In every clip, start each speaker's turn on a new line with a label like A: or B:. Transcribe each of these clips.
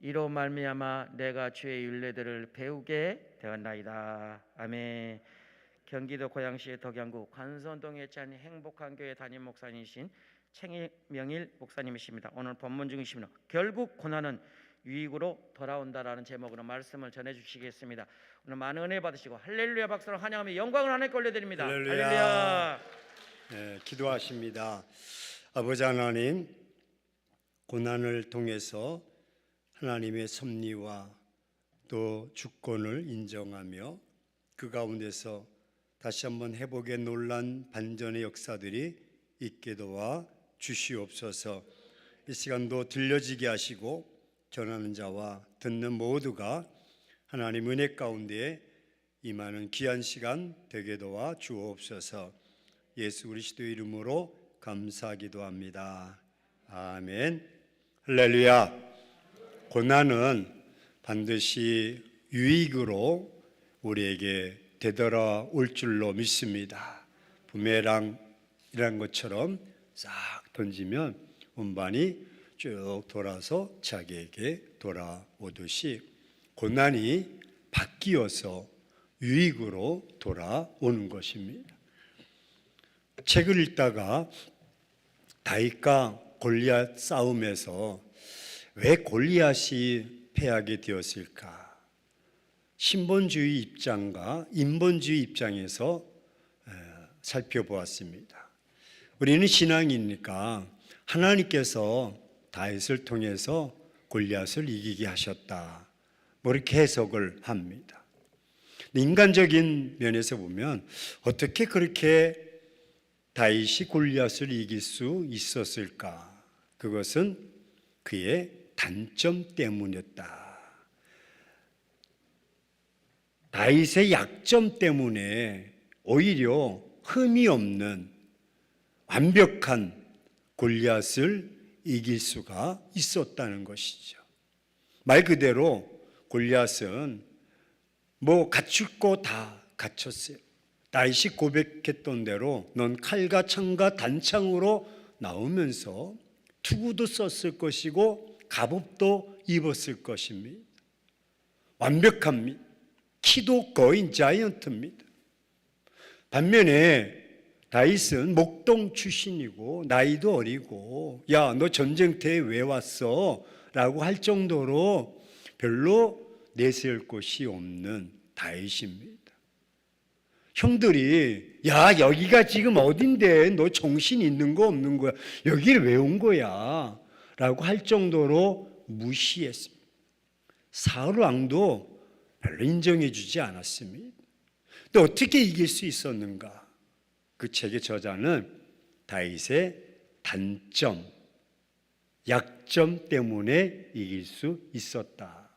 A: 이로 말미암아 내가 주의 율례들을 배우게 되었나이다. 아멘. 경기도 고양시의 덕양구 관선동에 자리 행복한 교회 담임 목사님이신 최명일 목사님이십니다. 오늘 본문 중이십니다. 결국 고난은 유익으로 돌아온다라는 제목으로 말씀을 전해주시겠습니다. 오늘 많은 은혜 받으시고 할렐루야 박수로 환영하며 영광을 하나님께 올려드립니다. 할렐루야.
B: 네, 기도하십니다. 아버지 하나님, 고난을 통해서 하나님의 섭리와 또 주권을 인정하며 그 가운데서 다시 한번 회복의 놀란 반전의 역사들이 있게 도와 주시옵소서. 이 시간도 들려지게 하시고 전하는 자와 듣는 모두가 하나님 은혜 가운데 임하는 귀한 시간 되게 도와 주옵소서. 예수 그리스도 이름으로 감사하기도 합니다. 아멘. 할렐루야. 고난은 반드시 유익으로 우리에게 되돌아올 줄로 믿습니다. 부메랑이란 것처럼 싹 던지면 운반이 쭉 돌아서 자기에게 돌아오듯이 고난이 바뀌어서 유익으로 돌아오는 것입니다. 책을 읽다가 다윗과 골리앗 싸움에서 왜 골리앗이 패하게 되었을까? 신본주의 입장과 인본주의 입장에서 살펴보았습니다. 우리는 신앙이니까 하나님께서 다윗을 통해서 골리앗을 이기게 하셨다, 이렇게 해석을 합니다. 인간적인 면에서 보면 어떻게 그렇게 다윗이 골리앗을 이길 수 있었을까? 그것은 그의 단점 때문이었다. 다윗의 약점 때문에 오히려 흠이 없는 완벽한 골리앗을 이길 수가 있었다는 것이죠. 말 그대로 골리앗은 갖출 거 다 갖췄어요. 다윗이 고백했던 대로 넌 칼과 창과 단창으로 나오면서 투구도 썼을 것이고 갑옷도 입었을 것입니다. 완벽합니다. 키도 거의 자이언트입니다. 반면에 다윗은 목동 출신이고 나이도 어리고 야, 너 전쟁터에 왜 왔어? 라고 할 정도로 별로 내세울 곳이 없는 다윗입니다. 형들이 야, 여기가 지금 어딘데? 너 정신 있는 거 없는 거야? 여기를 왜 온 거야? 라고 할 정도로 무시했습니다. 사울 왕도 별로 인정해 주지 않았습니다. 또 어떻게 이길 수 있었는가? 그 책의 저자는 다윗의 단점, 약점 때문에 이길 수 있었다.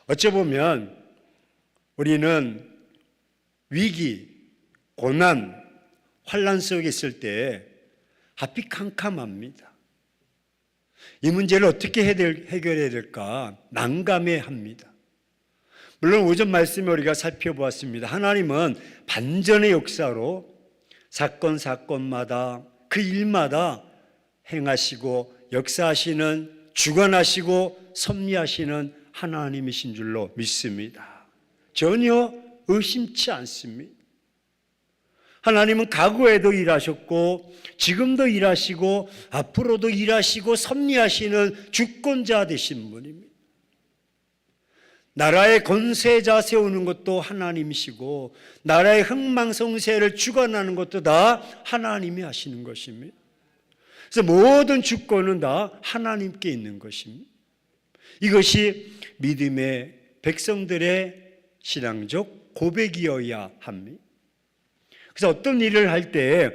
B: 어찌 보면 우리는 위기, 고난, 환난 속에 있을 때 앞이 캄캄합니다. 이 문제를 어떻게 해결해야 될까 난감해합니다. 물론 오전 말씀에 우리가 살펴보았습니다. 하나님은 반전의 역사로 사건마다 그 일마다 행하시고 역사하시는, 주관하시고 섭리하시는 하나님이신 줄로 믿습니다. 전혀 의심치 않습니다. 하나님은 과거에도 일하셨고 지금도 일하시고 앞으로도 일하시고 섭리하시는 주권자 되신 분입니다. 나라의 권세자 세우는 것도 하나님이시고 나라의 흥망성쇠를 주관하는 것도 다 하나님이 하시는 것입니다. 그래서 모든 주권은 다 하나님께 있는 것입니다. 이것이 믿음의 백성들의 신앙적 고백이어야 합니다. 그래서 어떤 일을 할 때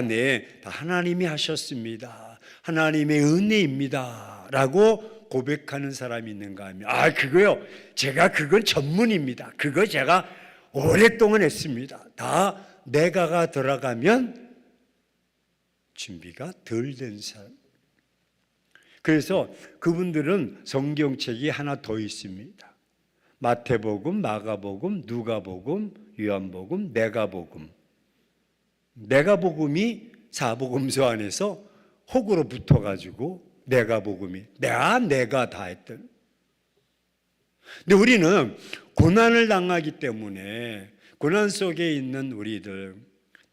B: 네, 다 하나님이 하셨습니다, 하나님의 은혜입니다 라고 고백하는 사람이 있는가 하면 그거요, 제가 그건 전문입니다, 그거 제가 오랫동안 했습니다. 다 내가가 들어가면 준비가 덜 된 사람. 그래서 그분들은 성경책이 하나 더 있습니다. 마태복음, 마가복음, 누가복음, 요한복음, 내가복음. 내가복음이 사복음서 안에서 혹으로 붙어가지고 내가복음이 내가 다 했던. 근데 우리는 고난을 당하기 때문에 고난 속에 있는 우리들,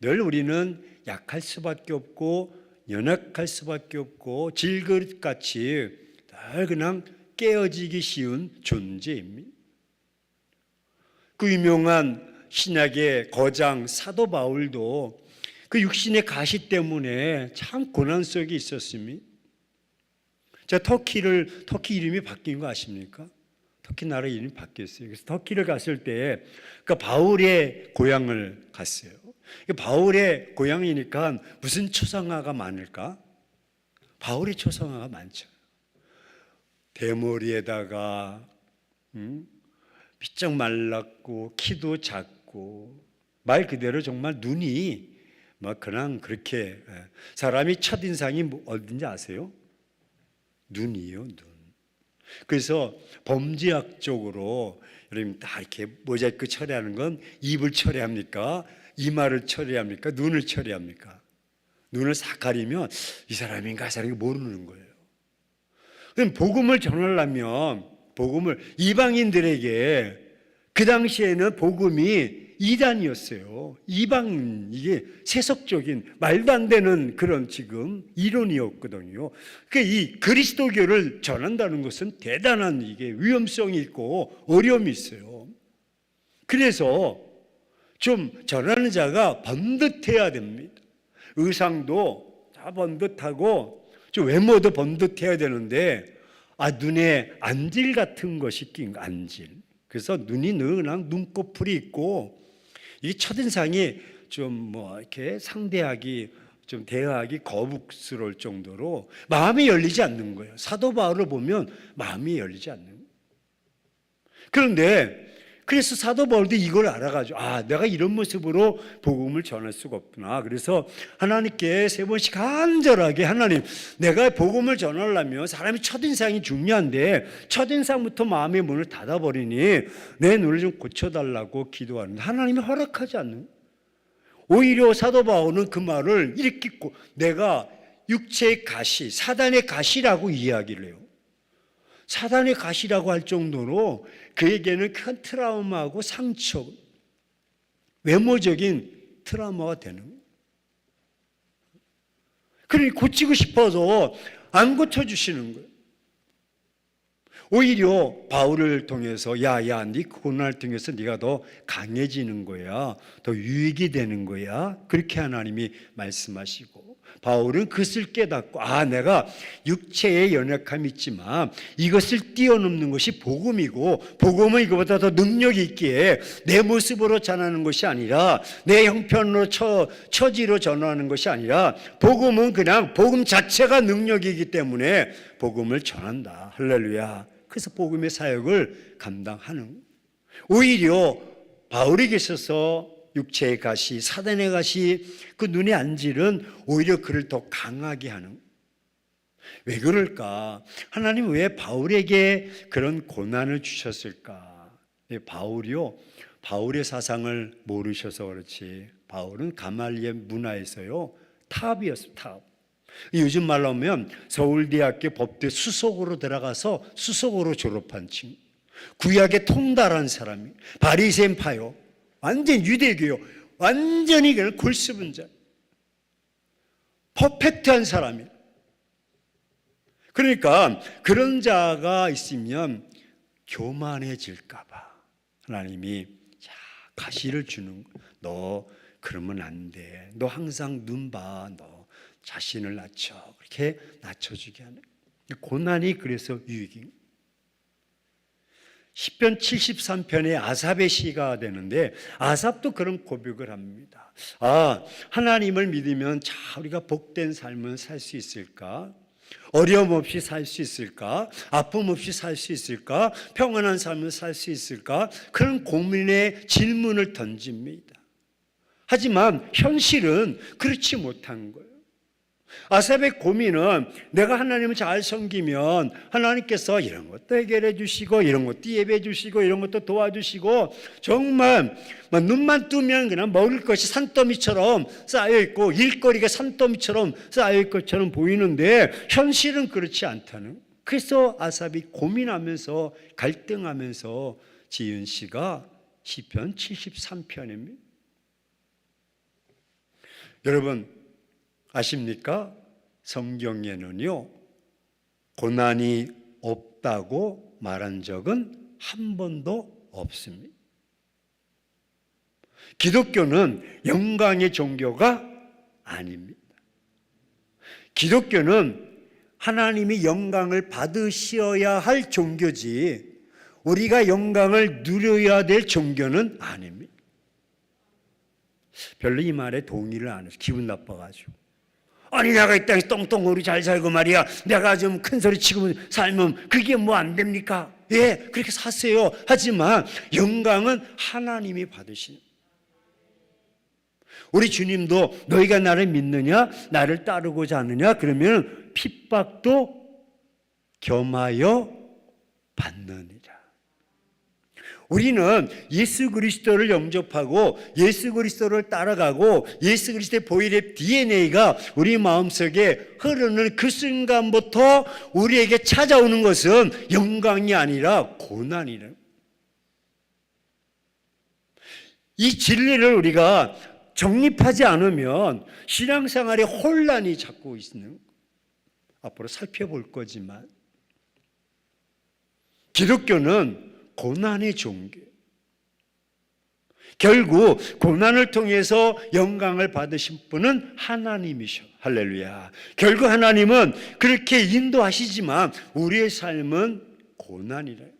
B: 늘 우리는 약할 수밖에 없고 연약할 수밖에 없고 질그릇같이 늘 그냥 깨어지기 쉬운 존재입니다. 그 유명한 신약의 거장 사도 바울도 그 육신의 가시 때문에 참 고난 속에 있었습니다. 제가 터키 이름이 바뀐 거 아십니까? 터키 나라 이름이 바뀌었어요. 그래서 터키를 갔을 때 그러니까 바울의 고향을 갔어요. 바울의 고향이니까 무슨 초상화가 많을까? 바울의 초상화가 많죠. 대머리에다가 비쩍 말랐고 키도 작고 말 그대로 정말 눈이 막 그냥 그렇게 사람이 첫인상이 어딘지 아세요? 눈이요, 눈. 그래서 범죄학적으로 여러분 다 이렇게 모자이크 처리하는 건 입을 처리합니까? 이마를 처리합니까? 눈을 처리합니까? 눈을 싹 가리면 이 사람인가 이 사람인가 모르는 거예요. 그럼 복음을 전하려면 복음을 이방인들에게 그 당시에는 복음이 이단이었어요. 이방 이게 세속적인 말도 안 되는 그런 지금 이론이었거든요. 그러니까 이 그리스도교를 전한다는 것은 대단한 이게 위험성이 있고 어려움이 있어요. 그래서 좀 전하는 자가 번듯해야 됩니다. 의상도 다 번듯하고 좀 외모도 번듯해야 되는데 눈에 안질 같은 것이 낀 안질. 그래서 눈이 늘 그냥 눈꺼풀이 있고 이 첫인상이 좀 뭐 이렇게 상대하기 좀 대하기 거북스러울 정도로 마음이 열리지 않는 거예요. 사도 바울을 보면 마음이 열리지 않는 거예요. 그런데 그래서 사도 바울도 이걸 알아가지고 내가 이런 모습으로 복음을 전할 수가 없구나. 그래서 하나님께 3번씩 간절하게 하나님 내가 복음을 전하려면 사람이 첫인상이 중요한데 첫인상부터 마음의 문을 닫아버리니 내 눈을 좀 고쳐달라고 기도하는데 하나님이 허락하지 않는 거예요. 오히려 사도 바울은 그 말을 이렇게 내가 육체의 가시, 사단의 가시라고 이야기를 해요. 사단의 가시라고 할 정도로 그에게는 큰 트라우마하고 상처, 외모적인 트라우마가 되는 거예요. 그러니 고치고 싶어서 안 고쳐주시는 거예요. 오히려 바울을 통해서 네 고난을 통해서 네가 더 강해지는 거야. 더 유익이 되는 거야. 그렇게 하나님이 말씀하시고 바울은 그것을 깨닫고 내가 육체의 연약함이 있지만 이것을 뛰어넘는 것이 복음이고 복음은 이거보다 더 능력이 있기에 내 모습으로 전하는 것이 아니라 내 형편으로 처지로 전하는 것이 아니라 복음은 그냥 복음 자체가 능력이기 때문에 복음을 전한다. 할렐루야. 그래서 복음의 사역을 감당하는 오히려 바울에게 있어서 육체의 가시, 사단의 가시, 그 눈의 안질은 오히려 그를 더 강하게 하는. 왜 그럴까? 하나님 왜 바울에게 그런 고난을 주셨을까? 바울의 사상을 모르셔서 그렇지. 바울은 가말리엘 문화에서요 탑이었어요. 탑. 요즘 말로 하면 서울대학교 법대 수석으로 들어가서 수석으로 졸업한 친구, 구약에 통달한 사람이 바리새인파요. 완전 유대교요. 완전히 그냥 골수분 자. 퍼펙트한 사람이. 그러니까 그런 자가 있으면 교만해질까 봐 하나님이 가시를 주는 거야. 너 그러면 안 돼. 너 항상 눈 봐. 너 자신을 낮춰. 그렇게 낮춰주게 하는. 고난이 그래서 유익인. 시편 73편에 아삽의 시가 되는데 아삽도 그런 고백을 합니다. 하나님을 믿으면 우리가 복된 삶을 살 수 있을까? 어려움 없이 살 수 있을까? 아픔 없이 살 수 있을까? 평안한 삶을 살 수 있을까? 그런 고민의 질문을 던집니다. 하지만 현실은 그렇지 못한 거예요. 아삽의 고민은 내가 하나님을 잘 섬기면 하나님께서 이런 것도 해결해 주시고 이런 것도 예배해 주시고 이런 것도 도와주시고 정말 눈만 뜨면 그냥 먹을 것이 산더미처럼 쌓여있고 일거리가 산더미처럼 쌓여있을 것처럼 보이는데 현실은 그렇지 않다는. 그래서 아삽이 고민하면서 갈등하면서 지은 시가 시편 73편입니다. 여러분 아십니까? 성경에는요 고난이 없다고 말한 적은 한 번도 없습니다. 기독교는 영광의 종교가 아닙니다. 기독교는 하나님이 영광을 받으셔야 할 종교지 우리가 영광을 누려야 될 종교는 아닙니다. 별로 이 말에 동의를 안 해서 기분 나빠가지고 아니 내가 이 땅에서 똥똥으로 잘 살고 말이야 내가 좀 큰 소리 치고 살면 그게 뭐 안 됩니까? 예 그렇게 사세요. 하지만 영광은 하나님이 받으시는 우리 주님도 너희가 나를 믿느냐 나를 따르고자 하느냐 그러면 핍박도 겸하여 받느니라. 우리는 예수 그리스도를 영접하고 예수 그리스도를 따라가고 예수 그리스도의 보혈의 DNA가 우리 마음속에 흐르는 그 순간부터 우리에게 찾아오는 것은 영광이 아니라 고난이라. 이 진리를 우리가 정립하지 않으면 신앙생활에 혼란이 자꾸 있는 앞으로 살펴볼 거지만 기독교는 고난의 종교. 결국 고난을 통해서 영광을 받으신 분은 하나님이셔. 할렐루야. 결국 하나님은 그렇게 인도하시지만 우리의 삶은 고난이래요.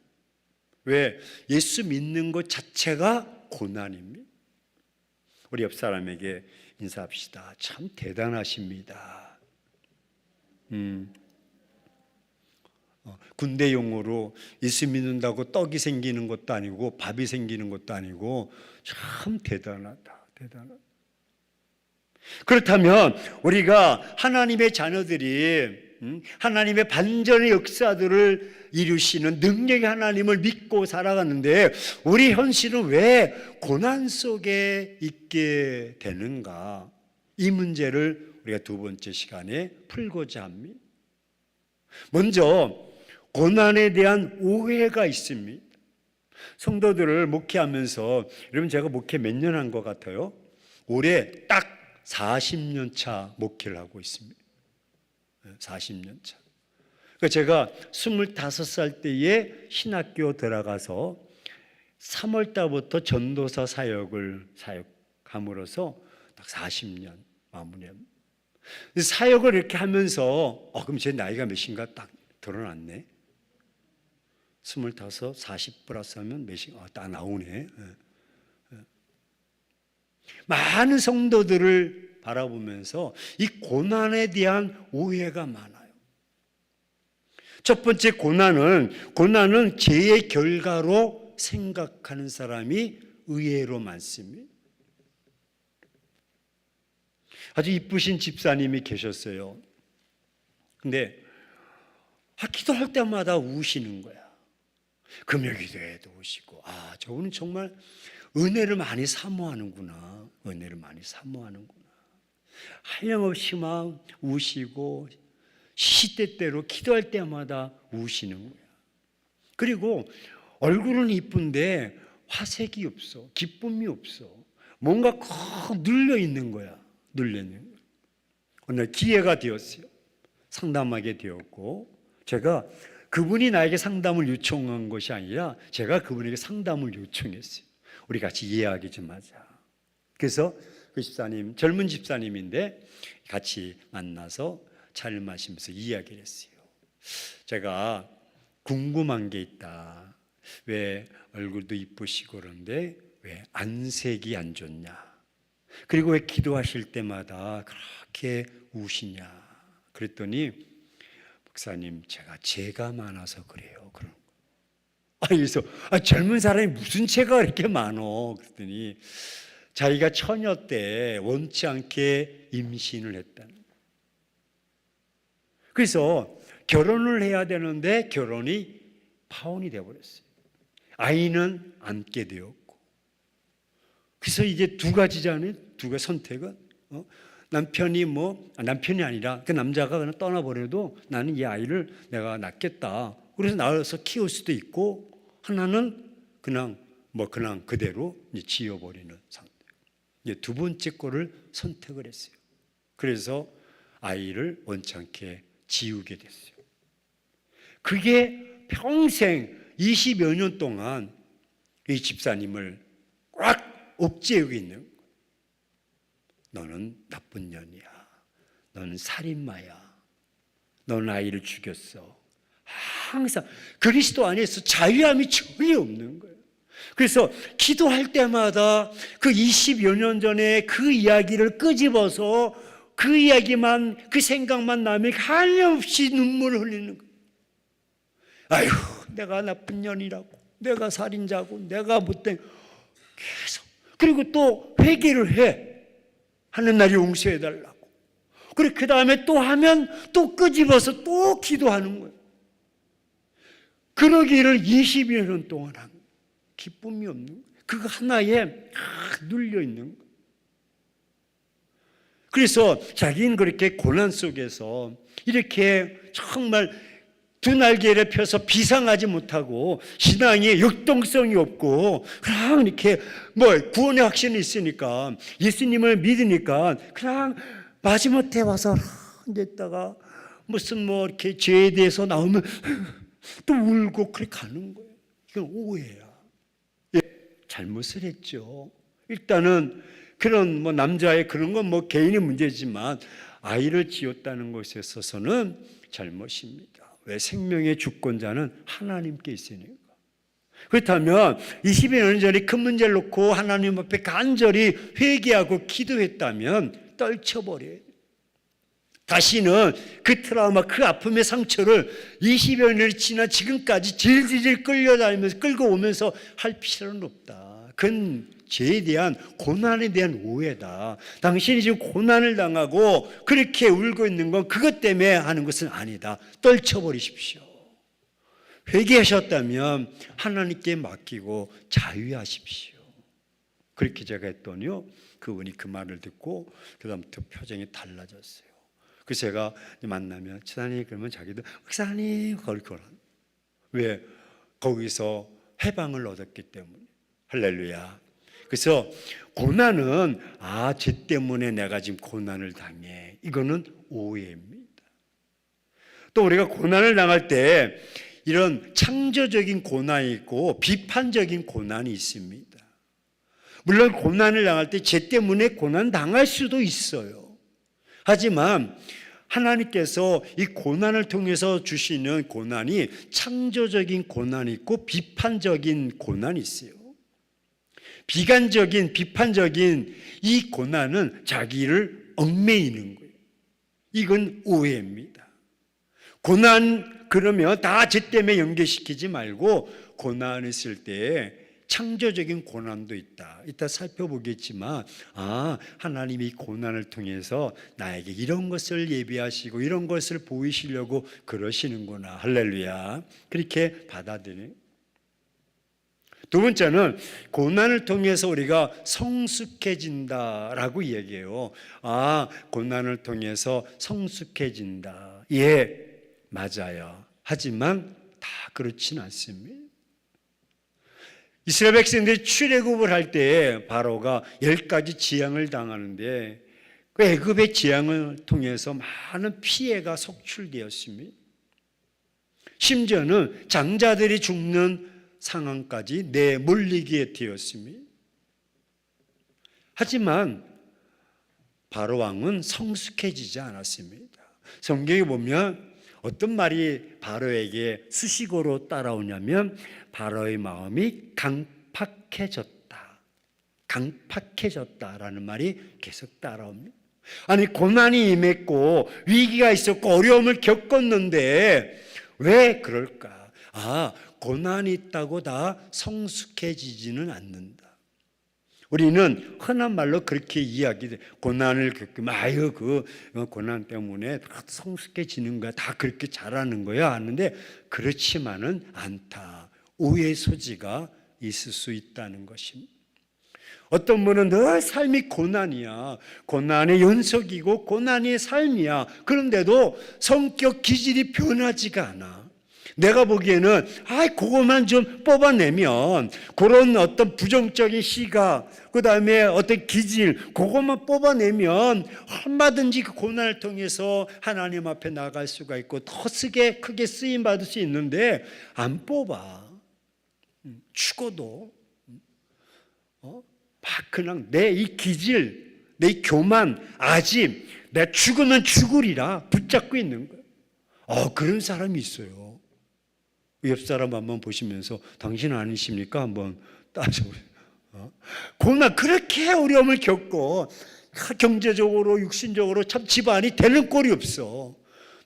B: 왜? 예수 믿는 것 자체가 고난입니다. 우리 옆 사람에게 인사합시다. 참 대단하십니다. 군대 용어로 예수 믿는다고 떡이 생기는 것도 아니고 밥이 생기는 것도 아니고 참 대단하다. 대단하다. 그렇다면 우리가 하나님의 자녀들이 하나님의 반전의 역사들을 이루시는 능력의 하나님을 믿고 살아가는데 우리 현실은 왜 고난 속에 있게 되는가? 이 문제를 우리가 두 번째 시간에 풀고자 합니다. 먼저 고난에 대한 오해가 있습니다. 성도들을 목회하면서 여러분 제가 목회 몇 년 한 것 같아요? 올해 딱 40년 차 목회를 하고 있습니다. 40년 차. 그러니까 제가 25살 때에 신학교 들어가서 3월 달부터 전도사 사역을 사역함으로써 딱 40년 마무리합니다. 사역을 이렇게 하면서 그럼 제 나이가 몇인가 딱 드러났네. 25, 40 플러스 하면 몇인가 딱 나오네. 많은 성도들을 바라보면서 이 고난에 대한 오해가 많아요. 첫 번째 고난은 죄의 결과로 생각하는 사람이 의외로 많습니다. 아주 이쁘신 집사님이 계셨어요. 근데 기도할 때마다 우시는 거야. 금요기도에도 우시고 저분은 정말 은혜를 많이 사모하는구나. 은혜를 많이 사모하는구나. 한량없이 막 우시고 시시때때로 기도할 때마다 우시는 거야. 그리고 얼굴은 이쁜데 화색이 없어. 기쁨이 없어. 뭔가 콕 눌려 있는 거야. 눌려 있는 거야. 오늘 기회가 되었어요. 상담하게 되었고 제가 그분이 나에게 상담을 요청한 것이 아니라 제가 그분에게 상담을 요청했어요. 우리 같이 이야기 좀 하자. 그래서 그 집사님, 젊은 집사님인데 같이 만나서 차를 마시면서 이야기를 했어요. 제가 궁금한 게 있다. 왜 얼굴도 이쁘시고 그런데 왜 안색이 안 좋냐? 그리고 왜 기도하실 때마다 그렇게 우시냐? 그랬더니 목사님 제가 죄가 많아서 그래요. 그런 그래서 젊은 사람이 무슨 죄가 이렇게 많어? 그랬더니 자기가 처녀 때 원치 않게 임신을 했다는 거예요. 그래서 결혼을 해야 되는데 결혼이 파혼이 되어버렸어요. 아이는 안게 되었고 그래서 이제 두 가지잖아요. 두 가지 선택은 남편이 아니라 그 남자가 그냥 떠나버려도 나는 이 아이를 내가 낳겠다. 그래서 낳아서 키울 수도 있고, 하나는 그냥 그대로 이제 지어버리는 상태. 이제 두 번째 거를 선택을 했어요. 그래서 아이를 원찮게 지우게 됐어요. 그게 평생 20여 년 동안 이 집사님을 꽉 억제하고 있는 거예요. 너는 나쁜 년이야. 너는 살인마야. 너는 아이를 죽였어. 항상 그리스도 안에서 자유함이 전혀 없는 거예요. 그래서 기도할 때마다 그 20여 년 전에 그 이야기를 끄집어서 그 이야기만, 그 생각만 나면 한없이 눈물을 흘리는 거예요. 아유, 내가 나쁜 년이라고, 내가 살인자고, 내가 못된, 계속. 그리고 또 회개를 해. 하는 날이 용서해달라고. 그리고 그 다음에 또 하면 또 끄집어서 또 기도하는 거예요. 그러기를 20여 년 동안 한 거예요. 기쁨이 없는 거예요. 그거 하나에 눌려 있는 거예요. 그래서 자기는 그렇게 고난 속에서 이렇게 정말 두 날개를 펴서 비상하지 못하고 신앙에 역동성이 없고 그냥 이렇게 구원의 확신이 있으니까 예수님을 믿으니까 그냥 마지못해 와서 앉았다가 무슨 이렇게 죄에 대해서 나오면 또 울고 그렇게 가는 거예요. 이건 오해야. 잘못을 했죠. 일단은 그런 남자의 그런 건 개인의 문제지만 아이를 지었다는 것에 있어서는 잘못입니다. 왜? 생명의 주권자는 하나님께 있으니까. 그렇다면 20여 년 전에 큰 문제를 놓고 하나님 앞에 간절히 회개하고 기도했다면 떨쳐버려야 돼요. 다시는 그 트라우마, 그 아픔의 상처를 20여 년이 지나 지금까지 질질질 끌려다니면서 끌고 오면서 할 필요는 없다. 그건 죄에 대한, 고난에 대한 오해다. 당신이 지금 고난을 당하고 그렇게 울고 있는 건 그것 때문에 하는 것은 아니다. 떨쳐버리십시오. 회개하셨다면 하나님께 맡기고 자유하십시오. 그렇게 제가 했더니요, 그분이 그 말을 듣고 그 다음부터 표정이 달라졌어요. 그래서 제가 만나면 지사님, 그러면 자기도 목사님 그걸 왜? 거기서 해방을 얻었기 때문에. 할렐루야. 그래서 고난은 죄 때문에 내가 지금 고난을 당해, 이거는 오해입니다. 또 우리가 고난을 당할 때 이런 창조적인 고난이 있고 비판적인 고난이 있습니다. 물론 고난을 당할 때 죄 때문에 고난 당할 수도 있어요. 하지만 하나님께서 이 고난을 통해서 주시는 고난이 창조적인 고난이 있고 비판적인 고난이 있어요. 비관적인, 비판적인 이 고난은 자기를 얽매이는 거예요. 이건 오해입니다. 고난 그러면 다 죄 때문에 연계시키지 말고 고난 있을 때 창조적인 고난도 있다. 이따 살펴보겠지만 하나님이 고난을 통해서 나에게 이런 것을 예비하시고 이런 것을 보이시려고 그러시는구나. 할렐루야. 그렇게 받아들이는. 두 번째는 고난을 통해서 우리가 성숙해진다라고 얘기해요. 고난을 통해서 성숙해진다. 예, 맞아요. 하지만 다 그렇진 않습니다. 이스라엘 백성들이 출애굽을 할 때 바로가 10가지 재앙을 당하는데 그 애굽의 재앙을 통해서 많은 피해가 속출되었습니다. 심지어는 장자들이 죽는 상황까지 내몰리게 되었습니다. 하지만 바로 왕은 성숙해지지 않았습니다. 성경에 보면 어떤 말이 바로에게 수식어로 따라오냐면 바로의 마음이 강팍해졌다라는 말이 계속 따라옵니다. 아니, 고난이 임했고 위기가 있었고 어려움을 겪었는데 왜 그럴까? 고난이 있다고 다 성숙해지지는 않는다. 우리는 흔한 말로 그렇게 이야기돼. 고난을 겪으면 그 고난 때문에 다 성숙해지는 거야, 다 그렇게 잘하는 거야 하는데 그렇지만은 않다. 오해의 소지가 있을 수 있다는 것입니다. 어떤 분은 늘 삶이 고난이야. 고난의 연속이고 고난의 삶이야. 그런데도 성격 기질이 변하지가 않아. 내가 보기에는 그것만 좀 뽑아내면, 그런 어떤 부정적인 시각, 그 다음에 어떤 기질, 그것만 뽑아내면 얼마든지 그 고난을 통해서 하나님 앞에 나갈 수가 있고 더 크게 쓰임 받을 수 있는데 안 뽑아. 죽어도 막 그냥 내 이 기질, 내 이 교만, 아집, 내가 죽으면 죽으리라 붙잡고 있는 거예요. 그런 사람이 있어요. 옆 사람 한번 보시면서 당신 아니십니까? 한번 따져보세요. 고난, 그렇게 어려움을 겪고 경제적으로 육신적으로 참 집안이 되는 꼴이 없어.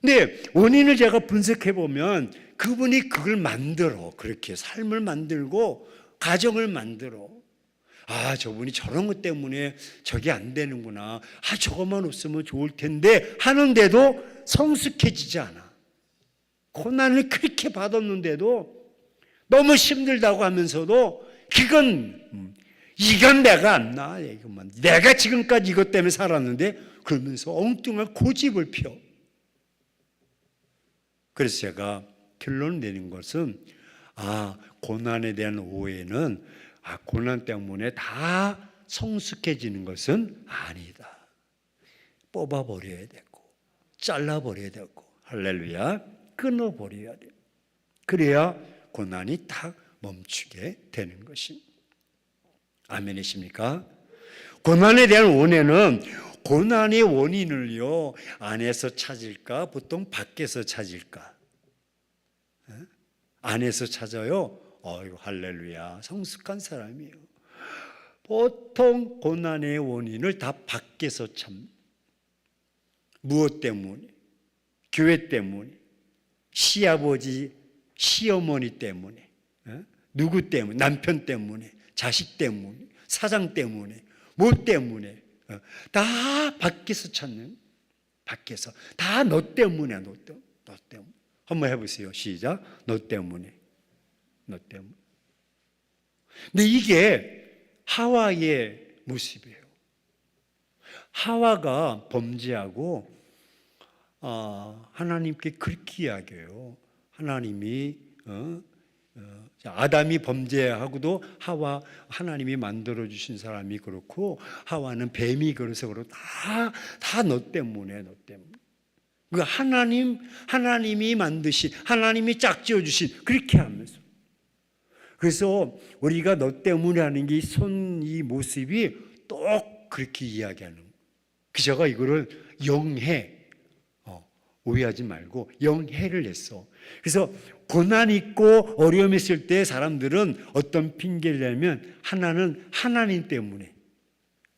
B: 근데 원인을 제가 분석해 보면 그분이 그걸 만들어, 그렇게 삶을 만들고 가정을 만들어. 저분이 저런 것 때문에 저게 안 되는구나. 저것만 없으면 좋을 텐데 하는데도 성숙해지지 않아. 고난을 그렇게 받았는데도 너무 힘들다고 하면서도 이건 내가 안 나. 내가 지금까지 이것 때문에 살았는데 그러면서 엉뚱한 고집을 펴. 그래서 제가 결론 내린 것은 고난에 대한 오해는 고난 때문에 다 성숙해지는 것은 아니다. 뽑아버려야 되고 잘라버려야 되고 할렐루야 끊어버려야 돼요. 그래야 고난이 딱 멈추게 되는 것입니다. 아멘이십니까? 고난에 대한 원인은 고난의 원인을요 안에서 찾을까 보통 밖에서 찾을까? 안에서 찾아요. 할렐루야 성숙한 사람이에요. 보통 고난의 원인을 다 밖에서 찾는. 무엇 때문에? 교회 때문에, 시아버지, 시어머니 때문에, 누구 때문에? 남편 때문에, 자식 때문에, 사장 때문에, 뭐 때문에? 다 밖에서 찾는. 밖에서 다 너 때문이야. 너 때문에. 한번 해보세요. 시작. 너 때문에. 너 때문에. 근데 이게 하와의 모습이에요. 하와가 범죄하고 하나님께 그렇게 이야기해요. 하나님이 아담이 범죄하고도 하나님이 만들어 주신 사람이 그렇고 하와는 뱀이 그래서 그렇고 다 너 때문에. 너 때문에. 그 하나님이 만드신, 하나님이 짝지어 주신, 그렇게 하면서. 그래서 우리가 너 때문에 하는 게 이 모습이 똑 그렇게 이야기하는 거예요. 제가 이거를 영해, 오해하지 말고 영해를 냈어. 그래서 고난 있고 어려움 있을 때 사람들은 어떤 핑계를 내면 하나는 하나님 때문에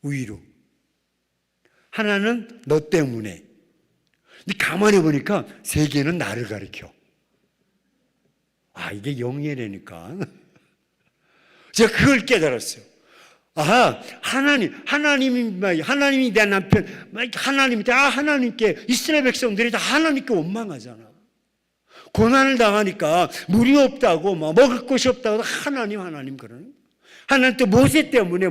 B: 위로, 하나는 너 때문에. 근데 가만히 보니까 세 개는 나를 가리켜. 이게 영예라니까. 제가 그걸 깨달았어요. 하나님이 내 남편, 하나님께 이스라엘 백성들이 다 하나님께 원망하잖아. 고난을 당하니까 물이 없다고, 먹을 것이 없다고 하나님 그러는. 하나님 또 모세 때문에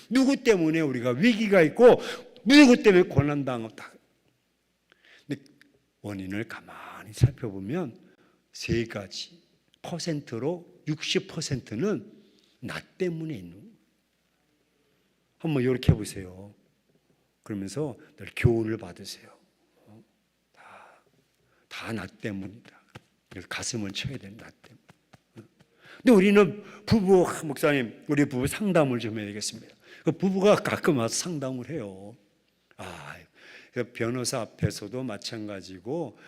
B: 누구 때문에 우리가 위기가 있고 누구 때문에 고난 당했다. 근데 원인을 가만히 살펴보면 세 가지 퍼센트로 60%는 나 때문에 있는 거예요. 한번 이렇게 해보세요. 그러면서 늘 교훈을 받으세요. 다 나 때문이다. 가슴을 쳐야 된다. 나 때문에. 근데 우리는 목사님, 우리 부부 상담을 좀 해야 되겠습니다. 그 부부가 가끔 와서 상담을 해요. 변호사 앞에서도 마찬가지고,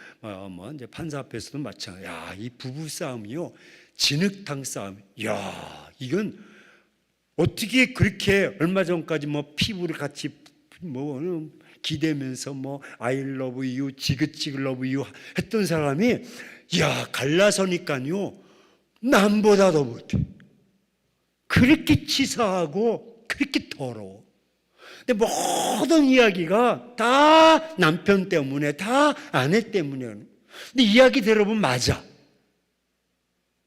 B: 이제 판사 앞에서도 마찬가지. 이 부부 싸움이요, 진흙탕 싸움. 이건 어떻게 그렇게 얼마 전까지 피부를 같이 기대면서 I love you, 지긋지긋 love you 했던 사람이 갈라서니까요 남보다 더 못해. 그렇게 치사하고 그렇게 더러워. 근데 모든 이야기가 다 남편 때문에, 다 아내 때문에. 근데 이야기 들어보면 맞아.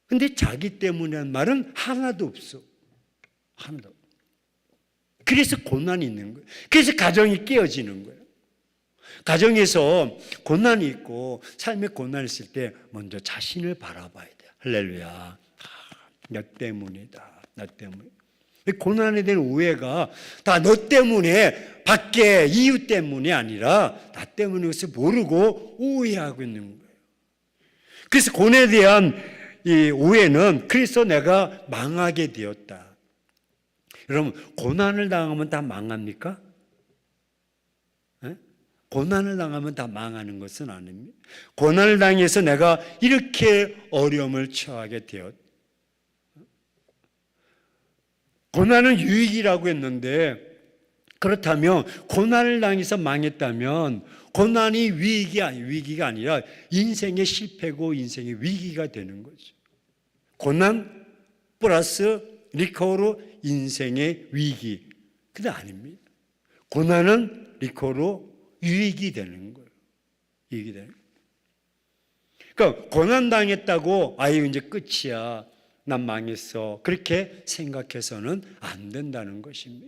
B: 근데 자기 때문이라는 말은 하나도 없어. 하나도. 그래서 고난이 있는 거예요. 그래서 가정이 깨어지는 거예요. 가정에서 고난이 있고 삶에 고난이 있을 때 먼저 자신을 바라봐야 돼요. 할렐루야. 나 때문이다. 나 때문에. 고난에 대한 오해가 다 너 때문에, 밖에 이유 때문이 아니라 나 때문에 그것을 모르고 오해하고 있는 거예요. 그래서 고난에 대한 이 오해는 그래서 내가 망하게 되었다. 여러분, 고난을 당하면 다 망합니까? 네? 고난을 당하면 다 망하는 것은 아닙니다. 고난을 당해서 내가 이렇게 어려움을 처하게 되었다. 고난은 유익이라고 했는데, 그렇다면 고난을 당해서 망했다면 고난이 위기가 아니라 인생의 실패고 인생의 위기가 되는 거죠. 고난 플러스 리커로 인생의 위기. 근데 아닙니다. 고난은 리커로 유익이 되는 거예요. 유익이 되는 거예요. 그러니까 고난 당했다고 아유 이제 끝이야, 난 망했어, 그렇게 생각해서는 안 된다는 것입니다.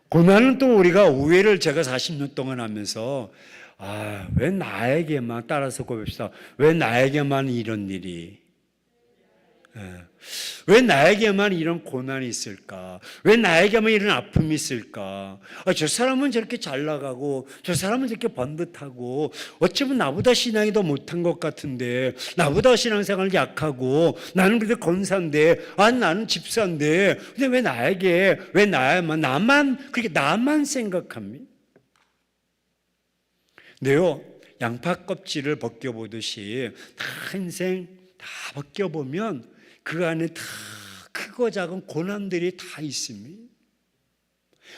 B: 고난은 또 우리가 오해를 제가 40년 동안 하면서 왜 나에게만, 따라서 고백합시다. 왜 나에게만 이런 일이, 왜 나에게만 이런 고난이 있을까? 왜 나에게만 이런 아픔이 있을까? 저 사람은 저렇게 잘 나가고 저 사람은 저렇게 번듯하고 어쩌면 나보다 신앙이 더 못한 것 같은데, 나보다 신앙생활 약하고 나는 그래도 권사인데, 나는 집사인데, 근데 왜 나에게, 왜 나만 그렇게 나만 생각합니다. 네요, 양파 껍질을 벗겨보듯이 다 인생 다 벗겨보면 그 안에 다 크고 작은 고난들이 다 있습니다.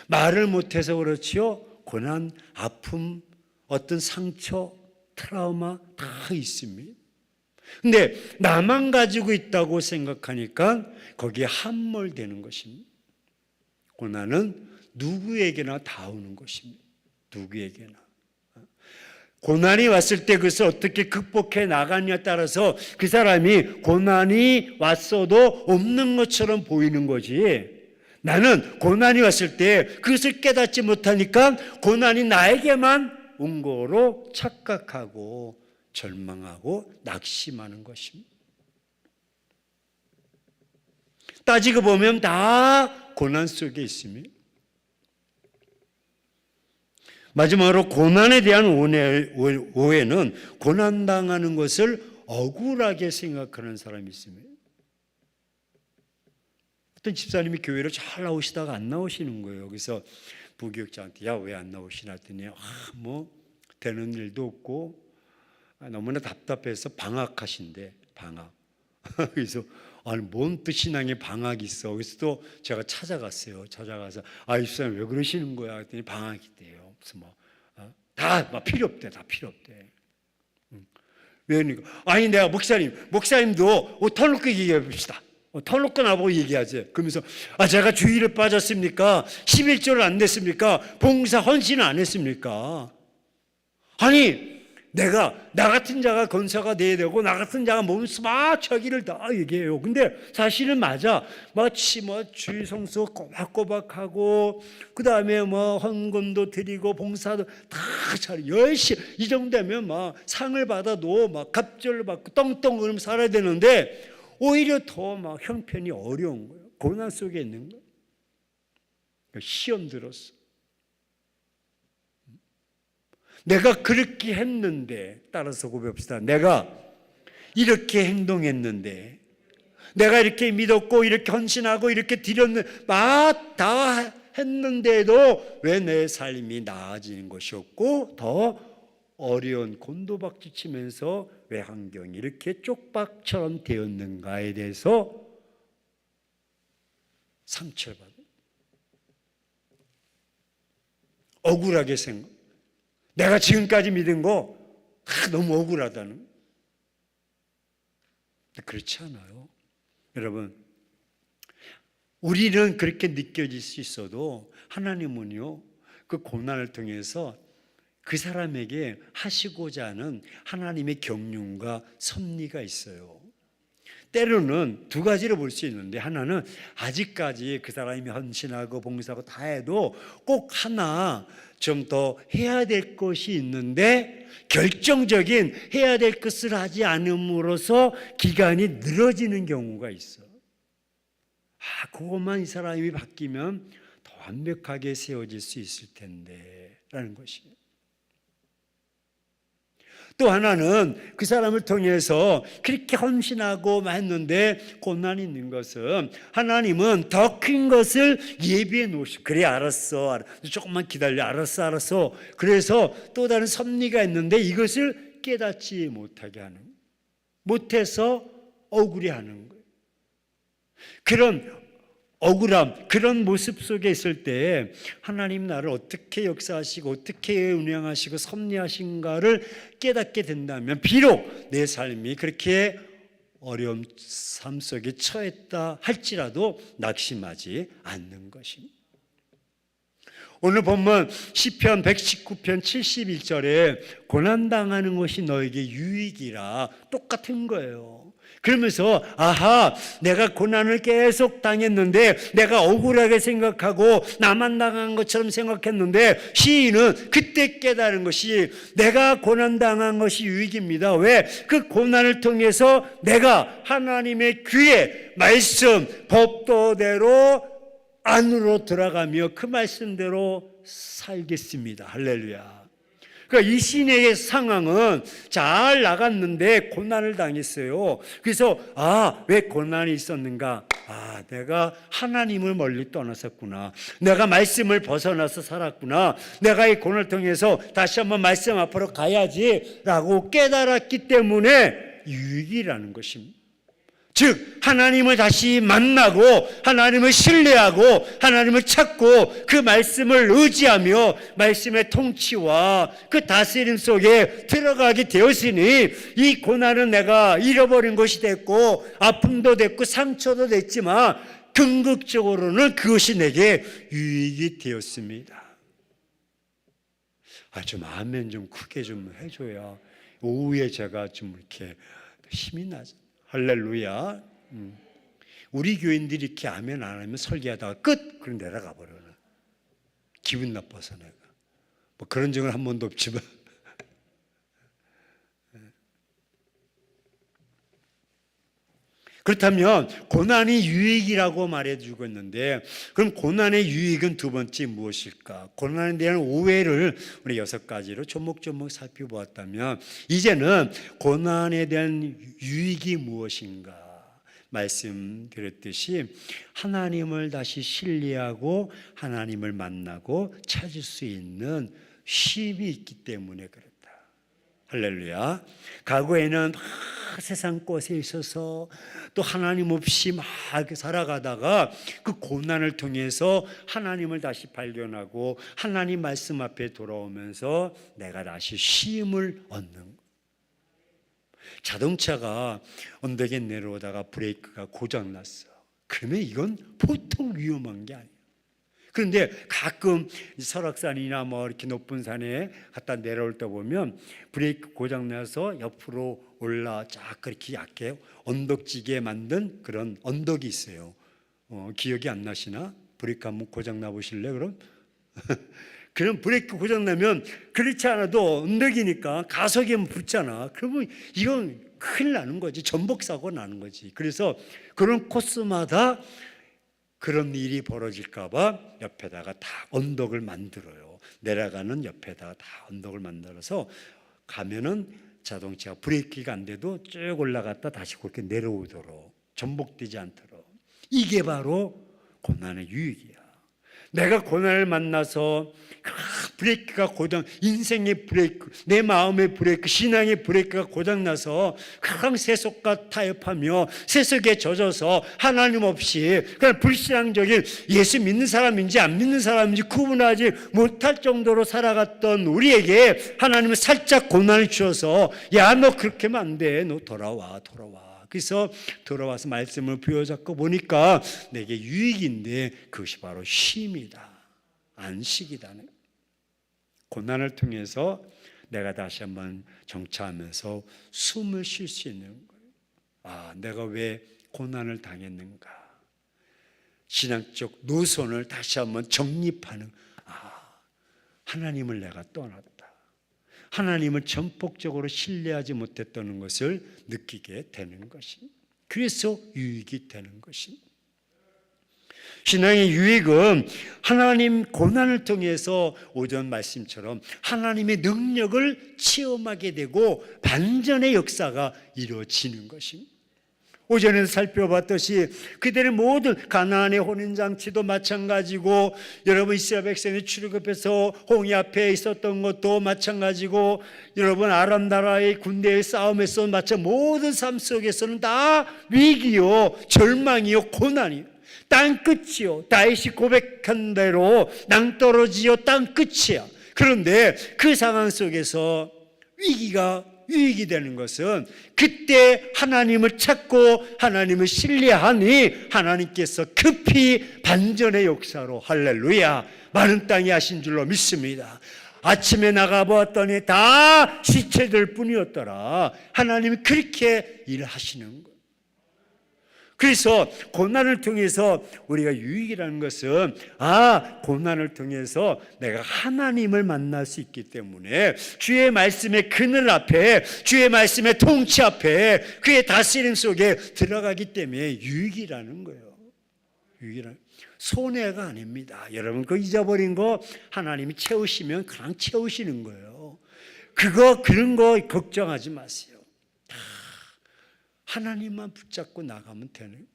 B: 말을 못해서 그렇지요. 고난, 아픔, 어떤 상처, 트라우마 다 있습니다. 근데 나만 가지고 있다고 생각하니까 거기에 함몰되는 것입니다. 고난은 누구에게나 다 오는 것입니다. 누구에게나. 고난이 왔을 때 그것을 어떻게 극복해 나가냐에 따라서 그 사람이 고난이 왔어도 없는 것처럼 보이는 거지, 나는 고난이 왔을 때 그것을 깨닫지 못하니까 고난이 나에게만 온 거로 착각하고 절망하고 낙심하는 것입니다. 따지고 보면 다 고난 속에 있습니다. 마지막으로 고난에 대한 오해는 고난당하는 것을 억울하게 생각하는 사람이 있습니다. 어떤 집사님이 교회를 잘 나오시다가 안 나오시는 거예요. 그래서 부교육장한테 야, 왜 안 나오시나 했더니 뭐 되는 일도 없고 너무나 답답해서 방학하신대. 방학. 그래서 아니 뭔 또 신앙에 방학이 있어. 그래서 또 제가 찾아갔어요. 찾아가서 이 집사님 왜 그러시는 거야 했더니 방학이 있대요. 그래서 다 필요 없대. 다 필요 없대. 왜 그러니까 아니 내가 목사님도 터놓고 얘기해 봅시다. 터놓고 나보고 얘기하지. 그러면서 제가 주일을 빠졌습니까? 11조를 안 냈습니까? 봉사 헌신을 안 했습니까? 아니 나 같은 자가 권사가 돼야 되고 나 같은 자가 몸소 막 자기를 다 얘기해요. 근데 사실은 맞아. 마치 주일 성수 꼬박꼬박하고 그 다음에 헌금도 드리고 봉사도 다 잘 열심히, 이 정도면 상을 받아도 갑절을 받고 떵떵 그러면 살아야 되는데 오히려 더 형편이 어려운 거예요. 고난 속에 있는 거예요. 시험 들었어. 내가 그렇게 했는데, 따라서 고백합시다. 내가 이렇게 행동했는데, 내가 이렇게 믿었고 이렇게 헌신하고 이렇게 드렸는데 다 했는데도 왜 내 삶이 나아지는 것이 없고 더 어려운 곤도박질 치면서 왜 환경이 이렇게 쪽박처럼 되었는가에 대해서 상처를 받아요. 억울하게 생각. 내가 지금까지 믿은 거 너무 억울하다는. 그렇지 않아요. 여러분, 우리는 그렇게 느껴질 수 있어도 하나님은요, 그 고난을 통해서 그 사람에게 하시고자 하는 하나님의 경륜과 섭리가 있어요. 때로는 두 가지로 볼 수 있는데, 하나는 아직까지 그 사람이 헌신하고 봉사하고 다 해도 꼭 하나 좀 더 해야 될 것이 있는데 결정적인 해야 될 것을 하지 않음으로써 기간이 늘어지는 경우가 있어. 그것만 이 사람이 바뀌면 더 완벽하게 세워질 수 있을 텐데 라는 것이에요. 또 하나는 그 사람을 통해서 그렇게 헌신하고 했는데 고난이 있는 것은 하나님은 더 큰 것을 예비해 놓으시고, 그래 알았어, 조금만 기다려, 알았어. 그래서 또 다른 섭리가 있는데 이것을 깨닫지 못하게 하는, 못해서 억울해하는 거예요. 그런 억울함, 그런 모습 속에 있을 때 하나님 나를 어떻게 역사하시고 어떻게 운영하시고 섭리하신가를 깨닫게 된다면 비록 내 삶이 그렇게 어려운 삶 속에 처했다 할지라도 낙심하지 않는 것입니다. 오늘 본문 시편 119편 71절에 고난당하는 것이 너에게 유익이라, 똑같은 거예요. 그러면서 아하, 내가 고난을 계속 당했는데 내가 억울하게 생각하고 나만 당한 것처럼 생각했는데, 시인은 그때 깨달은 것이 내가 고난당한 것이 유익입니다. 왜? 그 고난을 통해서 내가 하나님의 귀에 말씀, 법도대로 안으로 들어가며 그 말씀대로 살겠습니다. 할렐루야. 그러니까 이 시인의 상황은 잘 나갔는데 고난을 당했어요. 그래서 왜 고난이 있었는가? 내가 하나님을 멀리 떠났었구나. 내가 말씀을 벗어나서 살았구나. 내가 이 고난을 통해서 다시 한번 말씀 앞으로 가야지라고 깨달았기 때문에 유익이라는 것입니다. 즉 하나님을 다시 만나고 하나님을 신뢰하고 하나님을 찾고 그 말씀을 의지하며 말씀의 통치와 그 다스림 속에 들어가게 되었으니 이 고난은 내가 잃어버린 것이 됐고 아픔도 됐고 상처도 됐지만 궁극적으로는 그것이 내게 유익이 되었습니다. 좀 아멘 좀 크게 좀 해줘야 오후에 제가 좀 이렇게 힘이 나죠. 할렐루야. 우리 교인들이 이렇게 아멘 안 하면 설교하다가 끝! 그럼 내려가 버려요. 기분 나빠서 내가. 뭐 그런 적은 한 번도 없지만. 그렇다면 고난이 유익이라고 말해주고 있는데, 그럼 고난의 유익은 두 번째 무엇일까? 고난에 대한 오해를 우리 6가지로 조목조목 살펴보았다면, 이제는 고난에 대한 유익이 무엇인가? 말씀드렸듯이 하나님을 다시 신뢰하고 하나님을 만나고 찾을 수 있는 쉼이 있기 때문에 그렇다. 할렐루야. 과거에는 세상 곳에 있어서 또 하나님 없이 막 살아가다가 그 고난을 통해서 하나님을 다시 발견하고 하나님 말씀 앞에 돌아오면서 내가 다시 쉼을 얻는 거예요. 자동차가 언덕에 내려오다가 브레이크가 고장났어. 그러면 이건 보통 위험한 게 아니에요. 그런데 가끔 설악산이나 뭐 이렇게 높은 산에 갔다 내려올 때 보면 브레이크 고장나서 옆으로 쫙 그렇게 약게 언덕지게 만든 그런 언덕이 있어요. 기억이 안 나시나? 브레이크 한번 고장나 보실래 그럼? 그럼 브레이크 고장나면 그렇지 않아도 언덕이니까 가속에 붙잖아. 그러면 이건 큰일 나는 거지. 전복사고 나는 거지. 그래서 그런 코스마다 그런 일이 벌어질까 봐 옆에다가 다 언덕을 만들어요. 내려가는 옆에다가 다 언덕을 만들어서 가면은 자동차가 브레이크가 안 돼도 쭉 올라갔다 다시 그렇게 내려오도록, 전복되지 않도록. 이게 바로 고난의 유익이야. 내가 고난을 만나서 브레이크가 인생의 브레이크, 내 마음의 브레이크, 신앙의 브레이크가 고장나서 세속과 타협하며 세속에 젖어서 하나님 없이 그냥 불신앙적인 예수 믿는 사람인지 안 믿는 사람인지 구분하지 못할 정도로 살아갔던 우리에게 하나님은 살짝 고난을 주셔서 야, 너 그렇게 하면 안 돼. 너 돌아와. 그래서 돌아와서 말씀을 부여잡고 보니까 내게 유익인데 그것이 바로 쉼이다. 안식이다. 고난을 통해서 내가 다시 한번 정차하면서 숨을 쉴 수 있는 거예요. 아, 내가 왜 고난을 당했는가? 신앙적 노선을 다시 한번 정립하는, 하나님을 내가 떠났다. 하나님을 전폭적으로 신뢰하지 못했다는 것을 느끼게 되는 것입니다. 그래서 유익이 되는 것입니다. 신앙의 유익은 하나님 고난을 통해서 오전 말씀처럼 하나님의 능력을 체험하게 되고 반전의 역사가 이루어지는 것입니다. 오전에 살펴봤듯이 그들의 모든 가나안의 혼인잔치도 마찬가지고, 여러분 이스라엘 백성이 출애굽해서 홍해 앞에 있었던 것도 마찬가지고, 여러분 아람 나라의 군대의 싸움에서 모든 삶 속에서는 다 위기요, 절망이요, 고난이요, 땅 끝이요, 다윗이 고백한 대로 낭떠러지요, 땅 끝이야. 그런데 그 상황 속에서 위기가 유익이 되는 것은 그때 하나님을 찾고 하나님을 신뢰하니 하나님께서 급히 반전의 역사로, 할렐루야, 많은 땅이 하신 줄로 믿습니다. 아침에 나가보았더니 다 시체들 뿐이었더라. 하나님이 그렇게 일하시는 거예요. 그래서 고난을 통해서 우리가 유익이라는 것은, 고난을 통해서 내가 하나님을 만날 수 있기 때문에 주의 말씀의 그늘 앞에, 주의 말씀의 통치 앞에, 그의 다스림 속에 들어가기 때문에 유익이라는 거예요. 유익이라는, 손해가 아닙니다. 여러분 그 잊어버린 거 하나님이 채우시면 그냥 채우시는 거예요. 그런 거 걱정하지 마세요. 하나님만 붙잡고 나가면 되는.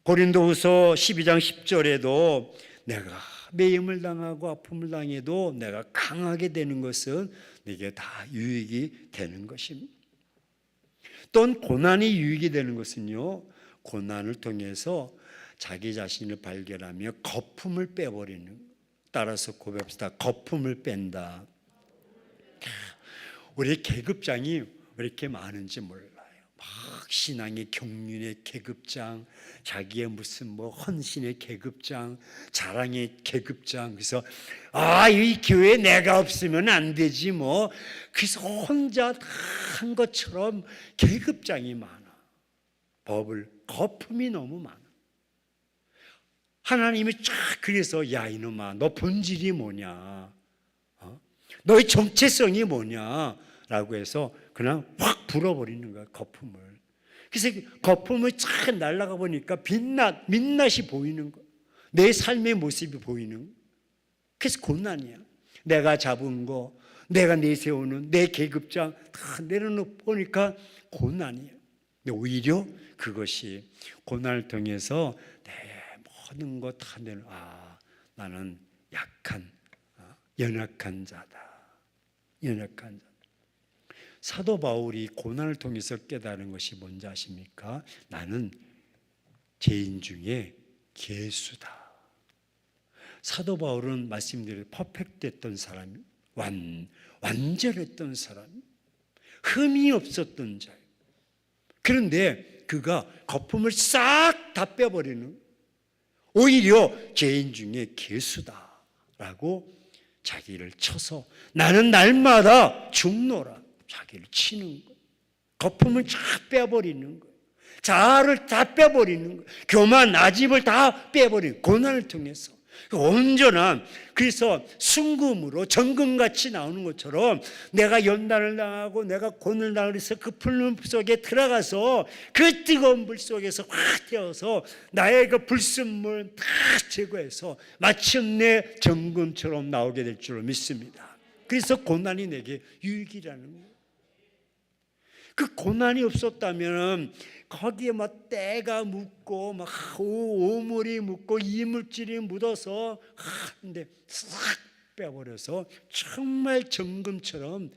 B: 고린도후서 12장 10절에도 내가 매임을 당하고 아픔을 당해도 내가 강하게 되는 것은 내게 다 유익이 되는 것입니다. 또한 고난이 유익이 되는 것은요, 고난을 통해서 자기 자신을 발견하며 거품을 빼버리는, 따라서 고백합시다. 거품을 뺀다. 우리 계급장이 왜 이렇게 많은지 몰라요. 막 신앙의 경륜의 계급장, 자기의 무슨 헌신의 계급장, 자랑의 계급장. 그래서 이 교회에 내가 없으면 안 되지 뭐. 그래서 혼자 한 것처럼 계급장이 많아. 거품이 너무 많아. 하나님이 쫙, 그래서 야 이놈아, 너 본질이 뭐냐, 너의 정체성이 뭐냐 라고 해서 그냥 확 불어버리는 거야, 거품을. 그래서 거품을 쫙 날아가 보니까 민낯이 보이는 거야. 내 삶의 모습이 보이는 거야. 그래서 고난이야. 내가 잡은 거, 내가 내세우는 내 계급장 다 내려놓고 보니까 고난이야. 근데 오히려 그것이 고난을 통해서 내 모든 거 다 나는 약한, 연약한 자다. 연약한 자. 사도 바울이 고난을 통해서 깨달은 것이 뭔지 아십니까? 나는 죄인 중에 괴수다. 사도 바울은 말씀드린 퍼펙트했던 사람이, 완전했던 사람이, 흠이 없었던 자예요. 그런데 그가 거품을 싹 다 빼버리는, 오히려 죄인 중에 괴수다라고 자기를 쳐서 나는 날마다 죽노라, 자기를 치는 거예요. 거품을 쫙 빼버리는 거예요. 자아를 다 빼버리는 거예요. 교만, 아집을 다 빼버리는, 고난을 통해서 온전한, 그래서 순금으로 정금같이 나오는 것처럼 내가 연단을 당하고 내가 고난을 당해서 그 풀물 속에 들어가서 그 뜨거운 불 속에서 확 태워서 나의 그 불순물 다 제거해서 마침내 정금처럼 나오게 될 줄로 믿습니다. 그래서 고난이 내게 유익이라는 거예요. 그 고난이 없었다면 거기에 막 때가 묻고 막 오물이 묻고 이물질이 묻어서 근데 싹 빼버려서 정말 정금처럼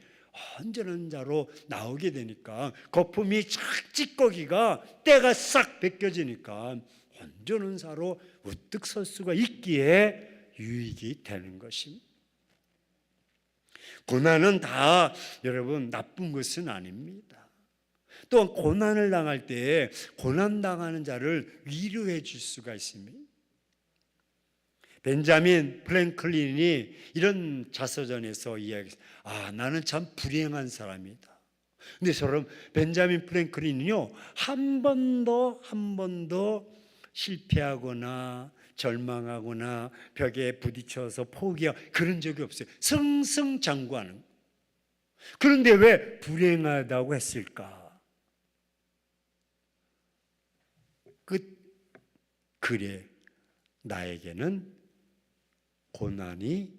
B: 온전한 자로 나오게 되니까, 거품이 쫙 찌꺼기가 때가 싹 벗겨지니까 온전한 자로 우뚝 설 수가 있기에 유익이 되는 것입니다. 고난은 다 여러분 나쁜 것은 아닙니다. 또 고난을 당할 때 고난당하는 자를 위로해 줄 수가 있습니다. 벤자민 프랭클린이 이런 자서전에서 이야기했어요. 나는 참 불행한 사람이다. 근데 저런 벤자민 프랭클린은요, 한 번도 실패하거나 절망하거나 벽에 부딪혀서 포기하고 그런 적이 없어요. 승승장구하는. 그런데 왜 불행하다고 했을까? 그래, 나에게는 고난이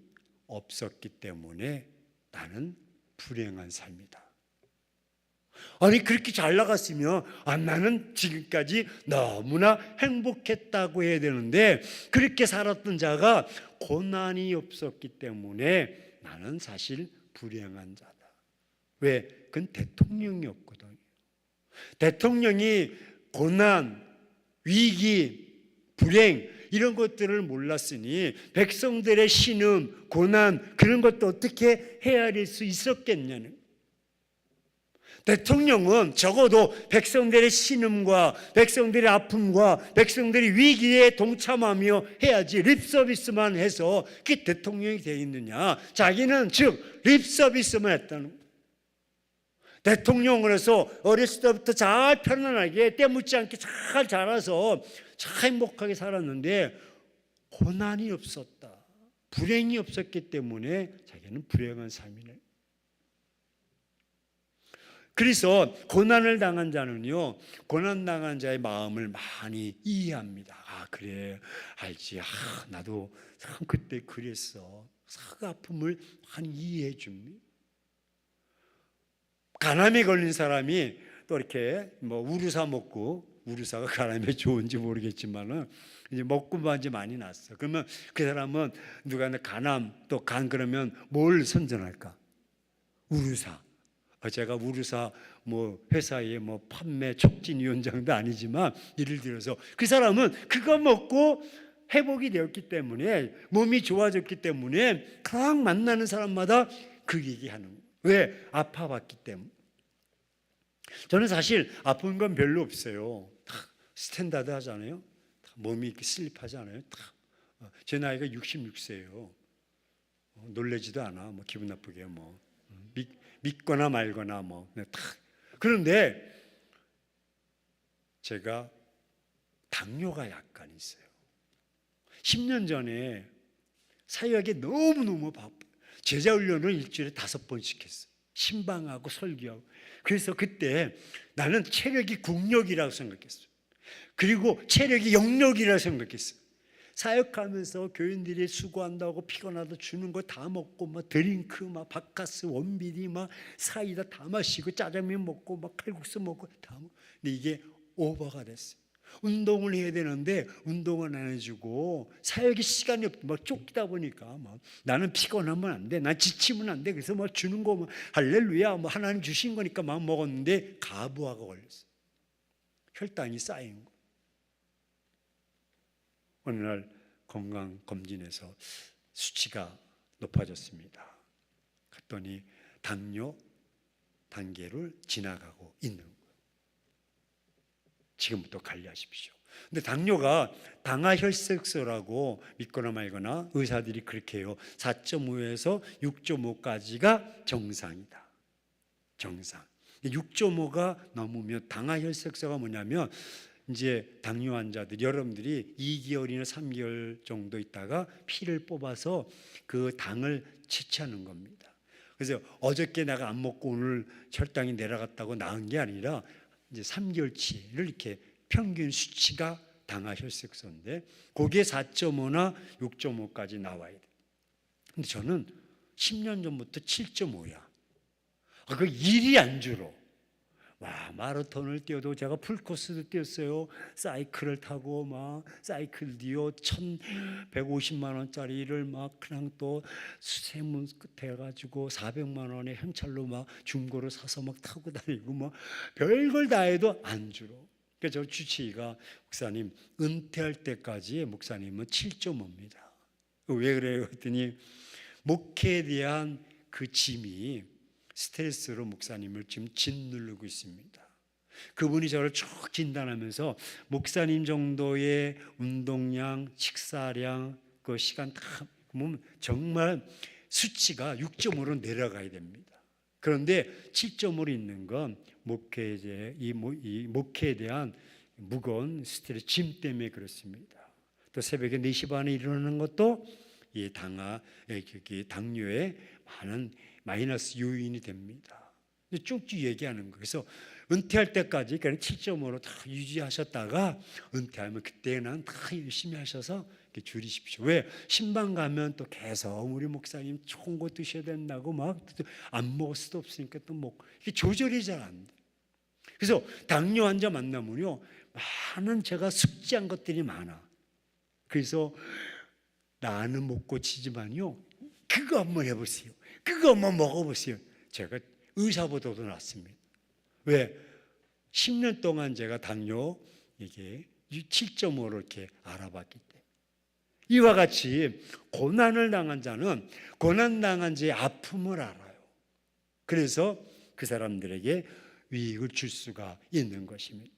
B: 없었기 때문에 나는 불행한 삶이다. 아니, 그렇게 잘 나갔으면 나는 지금까지 너무나 행복했다고 해야 되는데, 그렇게 살았던 자가 고난이 없었기 때문에 나는 사실 불행한 자다. 왜? 그건 대통령이었거든요. 대통령이 고난, 위기, 불행 이런 것들을 몰랐으니 백성들의 신음, 고난 그런 것도 어떻게 헤아릴 수 있었겠냐는. 대통령은 적어도 백성들의 신음과 백성들의 아픔과 백성들의 위기에 동참하며 해야지 립서비스만 해서 그게 대통령이 되어 있느냐. 자기는 즉 립서비스만 했다는 거예요. 대통령으로서 어렸을 때부터 잘 편안하게 때묻지 않게 잘 자라서 잘 행복하게 살았는데 고난이 없었다. 불행이 없었기 때문에 자기는 불행한 삶이네. 그래서 고난을 당한 자는요, 고난당한 자의 마음을 많이 이해합니다. 그래, 알지. 나도 참 그때 그랬어. 그 아픔을 많이 이해해 줍니다. 간암에 걸린 사람이 또 이렇게 우루사 먹고, 우루사가 간암에 좋은지 모르겠지만은 이제 먹고 반지 많이 났어. 그러면 그 사람은 누가 간암 또 간 그러면 뭘 선전할까? 우루사. 제가 우루사 회사의 판매 촉진위원장도 아니지만 예를 들어서 그 사람은 그거 먹고 회복이 되었기 때문에 몸이 좋아졌기 때문에 각 만나는 사람마다 그 얘기하는 거예요. 왜? 아파봤기 때문에. 저는 사실 아픈 건 별로 없어요. 다 스탠다드 하잖아요. 다 몸이 이렇게 슬립하잖아요. 제 나이가 66세예요. 놀래지도 않아. 기분 나쁘게 믿거나 말거나 그런데 제가 당뇨가 약간 있어요. 10년 전에 사역에 너무너무 바빠. 제자 훈련을 일주일에 5번씩 했어요. 신방하고 설교하고. 그래서 그때 나는 체력이 국력이라고 생각했어요. 그리고 체력이 영력이라고 생각했어요. 사역하면서 교인들이 수고한다고 피곤하다 주는 거 다 먹고 드링크 바카스 원비리 사이다 다 마시고 짜장면 먹고 칼국수 먹고 다 먹고. 근데 이게 오버가 됐어요. 운동을 해야 되는데 운동은 안 해주고 사역이 시간이 없고 쫓기다 보니까 나는 피곤하면 안 돼, 난 지치면 안 돼. 그래서 주는 거 할렐루야 하나님 주신 거니까 먹었는데 가부화가 걸렸어요. 혈당이 쌓인 거. 어느 날 건강검진에서 수치가 높아졌습니다. 그랬더니 당뇨 단계를 지나가고 있는 거예요. 지금부터 관리하십시오. 근데 당뇨가 당화혈색소라고 믿거나 말거나 의사들이 그렇게 해요. 4.5에서 6.5까지가 정상이다. 정상. 6.5가 넘으면 당화혈색소가 뭐냐면 이제 당뇨 환자들 여러분들이 2개월이나 3개월 정도 있다가 피를 뽑아서 그 당을 채취하는 겁니다. 그래서 어저께 내가 안 먹고 오늘 혈당이 내려갔다고 나은 게 아니라 이제 3개월치를 이렇게 평균 수치가 당화혈색소인데 거기에 4.5나 6.5까지 나와야 돼. 근데 저는 10년 전부터 7.5야. 그 일이 안 줄어. 마라톤을 뛰어도 제가 풀코스도 뛰었어요. 사이클을 타고 사이클 디오 1,150만 원짜리를 그냥 또 수세문 끝에 해가지고 400만 원에 현찰로 중고로 사서 타고 다니고 별걸 다 해도 안 줄어. 그래서 저 주치의가 목사님 은퇴할 때까지 목사님은 7.5입니다. 왜 그래요? 그랬더니 목회에 대한 그 짐이 스트레스로 목사님을 지금 짓누르고 있습니다. 그분이 저를 쭉 진단하면서 목사님 정도의 운동량, 식사량, 그 시간 다 보면 정말 수치가 6.5로 내려가야 됩니다. 그런데 7점으로 있는 건 목회제, 이 목회에 대한 무거운 스트레스, 짐 때문에 그렇습니다. 또 새벽에 4시 반에 일어나는 것도 이 당뇨의 많은 마이너스 요인이 됩니다. 쭉쭉 얘기하는 거예요. 그래서 은퇴할 때까지 그냥 7점으로 다 유지하셨다가 은퇴하면 그때는 다 열심히 하셔서 줄이십시오. 왜? 신방 가면 또 계속 우리 목사님 좋은 거 드셔야 된다고 막 안 먹을 수도 없으니까 또 먹고 이게 조절이 잘 안 돼. 그래서 당뇨 환자 만나면요 많은 제가 숙지한 것들이 많아. 그래서 나는 못 고치지만요 그거 한번 해보세요. 그거 한번 먹어보세요. 제가 의사보다도 낫습니다. 왜? 10년 동안 제가 당뇨 이게 7.5로 이렇게 알아봤기 때문에. 이와 같이 고난을 당한 자는 고난당한 자의 아픔을 알아요. 그래서 그 사람들에게 유익을 줄 수가 있는 것입니다.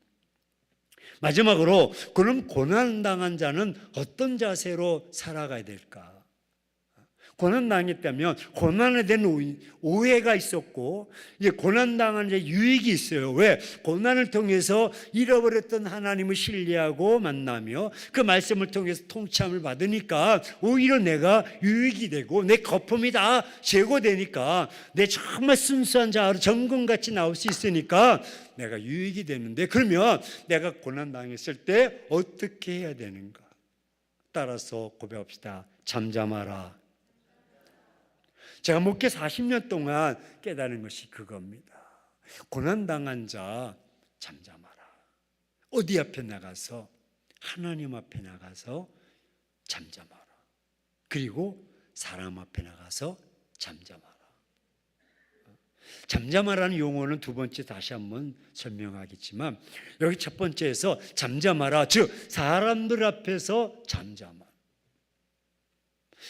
B: 마지막으로 그럼 고난당한 자는 어떤 자세로 살아가야 될까? 고난당했다면 고난에 대한 오해가 있었고 이제 고난당한 자의 유익이 있어요. 왜? 고난을 통해서 잃어버렸던 하나님을 신뢰하고 만나며 그 말씀을 통해서 통참을 받으니까 오히려 내가 유익이 되고 내 거품이 다 제거되니까 내 정말 순수한 자아로 정금같이 나올 수 있으니까 내가 유익이 되는데, 그러면 내가 고난당했을 때 어떻게 해야 되는가? 따라서 고백합시다. 잠잠하라. 제가 목회 40년 동안 깨달은 것이 그겁니다. 고난당한 자 잠잠하라. 어디 앞에 나가서? 하나님 앞에 나가서 잠잠하라. 그리고 사람 앞에 나가서 잠잠하라. 잠잠하라는 용어는 두 번째 다시 한번 설명하겠지만 여기 첫 번째에서 잠잠하라, 즉 사람들 앞에서 잠잠하라.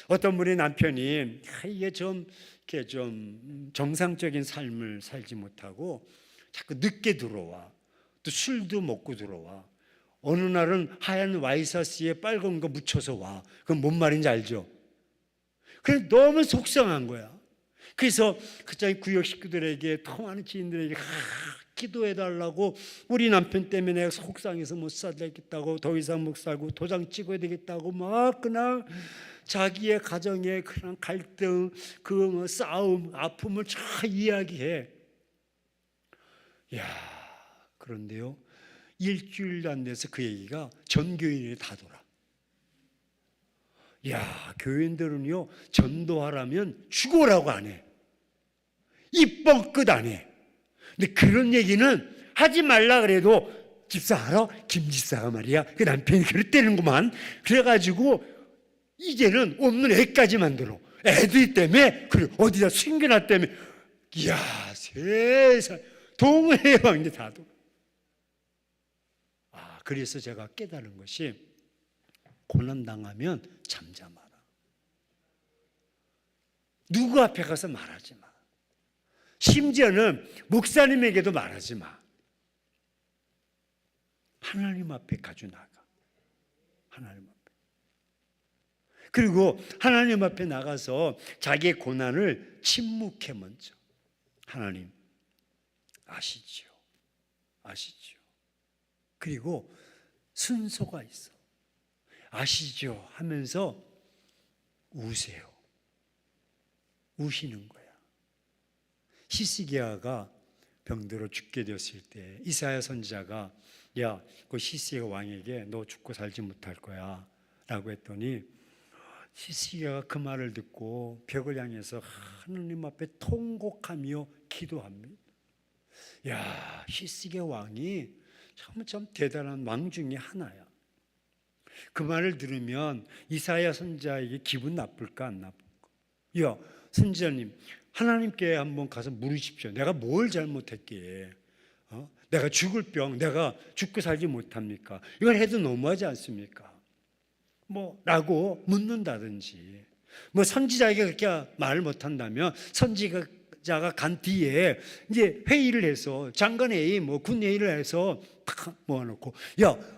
B: 어떤 분의 남편이 이게 좀 정상적인 삶을 살지 못하고 자꾸 늦게 들어와, 또 술도 먹고 들어와. 어느 날은 하얀 와이셔츠에 빨간 거 묻혀서 와. 그건 뭔 말인지 알죠? 그래 너무 속상한 거야. 그래서 그자기 구역 식구들에게, 통하는 지인들에게 기도해달라고, 우리 남편 때문에 내가 속상해서 못 살겠다고, 더 이상 못 살고 도장 찍어야 되겠다고 막 그냥 자기의 가정의 그런 갈등, 그 싸움, 아픔을 잘 이야기해. 그런데요 일주일도 안 돼서 그 얘기가 전 교인에 다 돌아. 교인들은요 전도하라면 죽어라고 안 해. 입 뻥끗 안 해. 근데 그런 얘기는 하지 말라 그래도 집사 알아? 김 집사가 말이야 그 남편이 그랬다는구만. 그래가지고 이제는 없는 애까지 만들어. 애들 때문에, 그리고 어디다 숨겨놨다며. 세상 동의 왕이 다 돌아. 그래서 제가 깨달은 것이, 고난당하면 잠잠하라. 누구 앞에 가서 말하지 마. 심지어는 목사님에게도 말하지 마. 하나님 앞에 가져 나가. 하나님 앞에. 그리고 하나님 앞에 나가서 자기의 고난을 침묵해 먼저. 하나님 아시지요. 아시지요. 그리고 순서가 있어. 아시죠? 하면서 우세요. 우시는 거야. 히스기야가 병들어 죽게 되었을 때 이사야 선지자가 그 히스기야 왕에게 너 죽고 살지 못할 거야 라고 했더니 히스기야가 그 말을 듣고 벽을 향해서 하나님 앞에 통곡하며 기도합니다. 히스기야 왕이 참 대단한 왕 중에 하나야. 그 말을 들으면 이사야 선지자에게 기분 나쁠까 안 나쁠까? 선지자님, 하나님께 한번 가서 물으십시오. 내가 뭘 잘못했기에 내가 죽을 병, 내가 죽고 살지 못합니까? 이걸 해도 너무하지 않습니까? 라고 묻는다든지, 선지자에게 그렇게 말을 못한다면 선지자가 간 뒤에 이제 회의를 해서, 장관회의, 군회의를 해서 탁 모아놓고,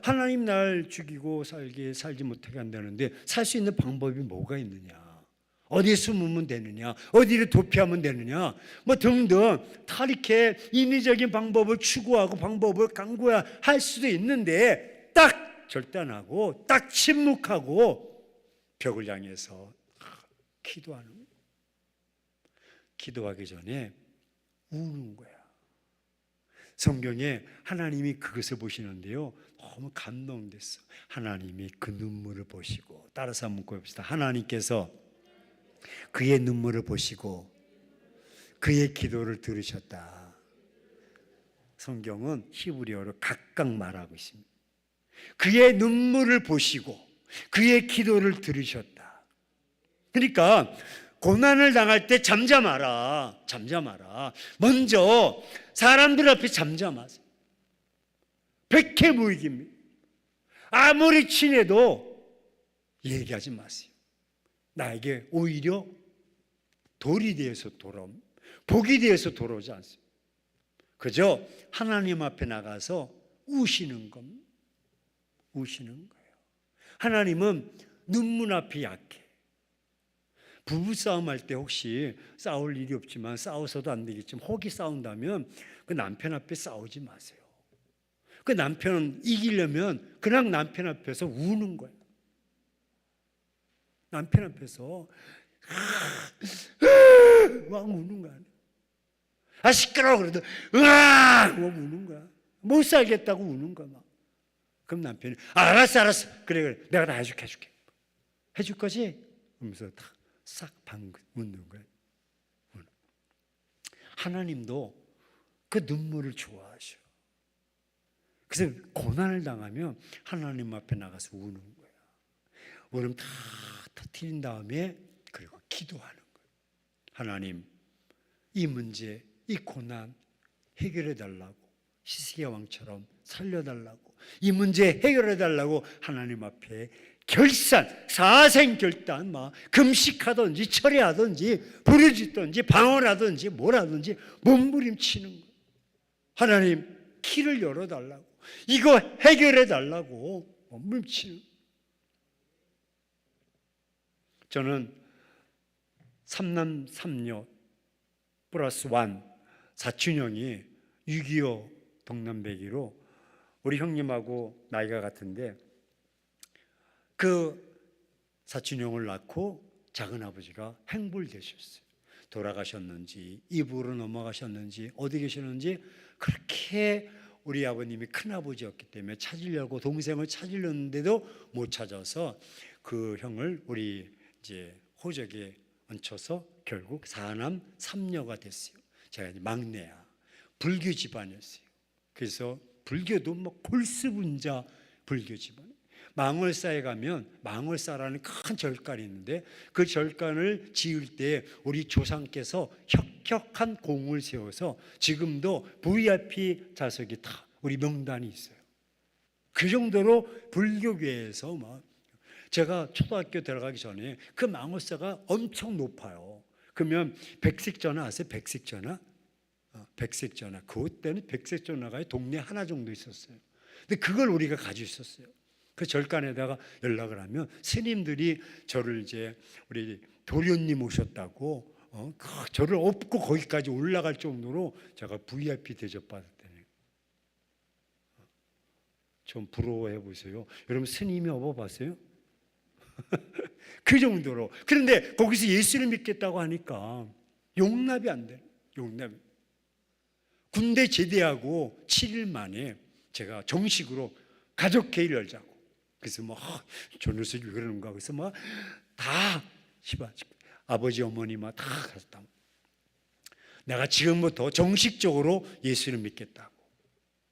B: 하나님 날 죽이고 살지 못하게 한다는데 살 수 있는 방법이 뭐가 있느냐? 어디에 숨으면 되느냐, 어디를 도피하면 되느냐, 뭐 등등 다 이렇게 인위적인 방법을 추구하고 방법을 강구할 수도 있는데 딱 절단하고 딱 침묵하고 벽을 향해서 기도하는 거예요. 기도하기 전에 우는 거야. 성경에 하나님이 그것을 보시는데요, 너무 감동됐어. 하나님이 그 눈물을 보시고, 따라서 한번 봅시다. 하나님께서 그의 눈물을 보시고 그의 기도를 들으셨다. 성경은 히브리어로 각각 말하고 있습니다. 그의 눈물을 보시고 그의 기도를 들으셨다. 그러니까 고난을 당할 때 잠잠하라. 잠잠하라. 먼저 사람들 앞에 잠잠하세요. 백해무익입니다. 아무리 친해도 얘기하지 마세요. 나에게 오히려 돌이 되어서 돌아옵니다. 복이 되어서 돌아오지 않습니다. 그저 하나님 앞에 나가서 우시는 겁니다. 우시는 거예요. 하나님은 눈물 앞이 약해. 부부싸움 할 때 혹시 싸울 일이 없지만 싸워서도 안 되겠지만 혹이 싸운다면 그 남편 앞에 싸우지 마세요. 그 남편 이기려면 그냥 남편 앞에서 우는 거예요. 남편 앞에서 막 우는 거야. 아 시끄러워 그래도 으악 막 우는 거야. 못 살겠다고 우는 거야 막. 그럼 남편이 알았어 그래 내가 다 해줄게 해줄 거지? 그러면서 싹 방긋 웃는 거예요. 하나님도 그 눈물을 좋아하셔. 그래서 고난을 당하면 하나님 앞에 나가서 우는 거야. 울음 다 터뜨린 다음에 그리고 기도하는 거예요. 하나님, 이 문제, 이 고난 해결해 달라고, 히스기야 왕처럼 살려달라고, 이 문제 해결해 달라고 하나님 앞에 결산, 사생결단, 막 금식하든지 철회하든지 부르짖든지 방언하든지 뭐라든지 몸부림치는 거예요. 하나님 길을 열어달라고, 이거 해결해 달라고 몸부림치는 거예요. 저는 3남 3녀 플러스 1 사촌형이 6.25 동남배기로 우리 형님하고 나이가 같은데 그 사촌형을 낳고 작은아버지가 행불되셨어요. 돌아가셨는지 이부로 넘어가셨는지 어디 계셨는지 그렇게 우리 아버님이 큰아버지였기 때문에 찾으려고 동생을 찾으려는데도 못 찾아서 그 형을 우리 이제 호적에 얹혀서 결국 4남 3녀가 됐어요. 제가 이제 막내야. 불교 집안이었어요. 그래서 불교도 뭐 골수분자 불교 집안. 망월사에 가면 망월사라는 큰 절간이 있는데 그 절간을 지을 때 우리 조상께서 혁혁한 공을 세워서 지금도 VIP 좌석이 다 우리 명단이 있어요. 그 정도로 불교계에서 막 제가 초등학교 들어가기 전에 그 망월사가 엄청 높아요. 그러면 백색전화 아세요? 백색전화? 백색전화. 그때는 백색전화가 동네 하나 정도 있었어요. 근데 그걸 우리가 가지고 있었어요. 그 절간에다가 연락을 하면 스님들이 저를 이제 우리 도련님 오셨다고 저를 업고 거기까지 올라갈 정도로 제가 VIP 대접받았대요. 좀 부러워해 보세요. 여러분 스님이 업어봤어요? 그 정도로. 그런데 거기서 예수를 믿겠다고 하니까 용납이 안 돼요. 용납이. 군대 제대하고 7일 만에 제가 정식으로 가족회의를 열자고. 그래서 뭐 저 녀석이 왜 그러는가. 그래서 뭐 다 아버지 어머니 막 다 갔다. 내가 지금부터 정식적으로 예수를 믿겠다고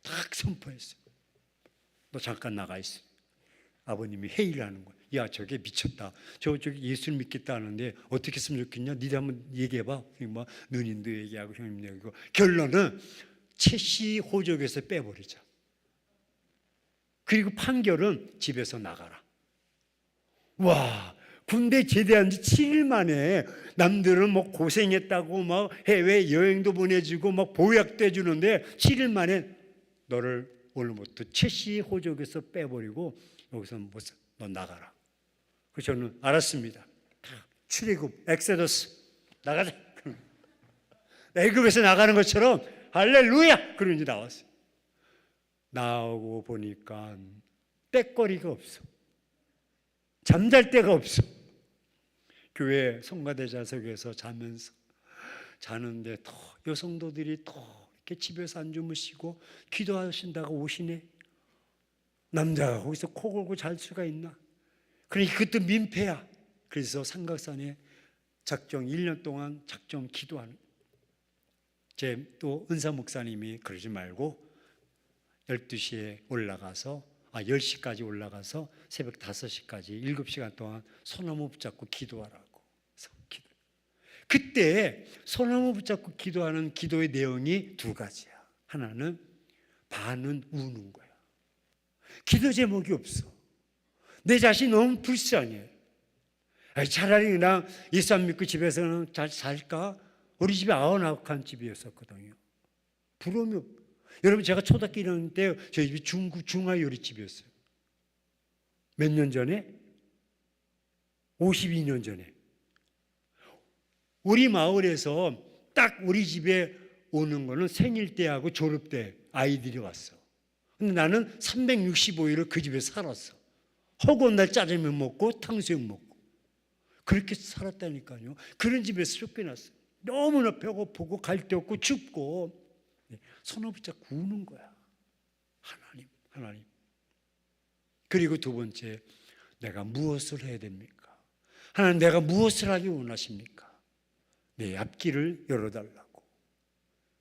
B: 딱 선포했어요. 너 잠깐 나가 있어. 아버님이 회의를 하는 거야. 야 저게 미쳤다. 저기 예수를 믿겠다 하는데 어떻게 했으면 좋겠냐. 니들 한번 얘기해봐. 뭐 누님도 얘기하고 형님도 얘기하고. 결론은 채씨 호적에서 빼버리자. 그리고 판결은 집에서 나가라. 와, 군대 제대한 지 7일 만에 남들은 뭐 고생했다고 막 해외 여행도 보내주고 막 보약도 해주는데 7일 만에 너를 오늘부터 채씨 호적에서 빼버리고 여기서 너 나가라. 그래서 저는 알았습니다. 출애굽, 엑소더스 나가자. 애굽에서 나가는 것처럼 할렐루야! 그런 이제 나왔어요. 나오고 보니까 떽거리가 없어. 잠잘 데가 없어. 교회 성가대 좌석에서 자는데 또 여성도들이 또 이렇게 집에서 안 주무시고 기도하신다고 오시네. 남자가 거기서 코 골고 잘 수가 있나? 그러니까 그것도 민폐야. 그래서 삼각산에 작정 1년 동안 작정 기도하는. 제 또 은사 목사님이 그러지 말고 12시에 올라가서 10시까지 올라가서 새벽 5시까지 7시간 동안 소나무 붙잡고 기도하라고. 그때 소나무 붙잡고 기도하는 기도의 내용이 두 가지야. 하나는 반은 우는 거야. 기도 제목이 없어. 내 자신이 너무 불쌍해. 차라리 그냥 예수 안 믿고 집에서는 잘 살까? 우리 집이 99칸 집이었었거든요. 부러움이 없. 여러분, 제가 초등학교 1학년 때 저희 집이 중화 요리집이었어요. 몇 년 전에? 52년 전에. 우리 마을에서 딱 우리 집에 오는 거는 생일 때하고 졸업 때 아이들이 왔어. 근데 나는 365일을 그 집에 살았어. 허구한 날 짜장면 먹고 탕수육 먹고. 그렇게 살았다니까요. 그런 집에서 쫓겨났어. 너무나 배고프고 갈 데 없고 춥고 손을 붙잡고 우는 거야. 하나님. 그리고 두 번째, 내가 무엇을 해야 됩니까? 하나님, 내가 무엇을 하기 원하십니까? 내 앞길을 열어달라고.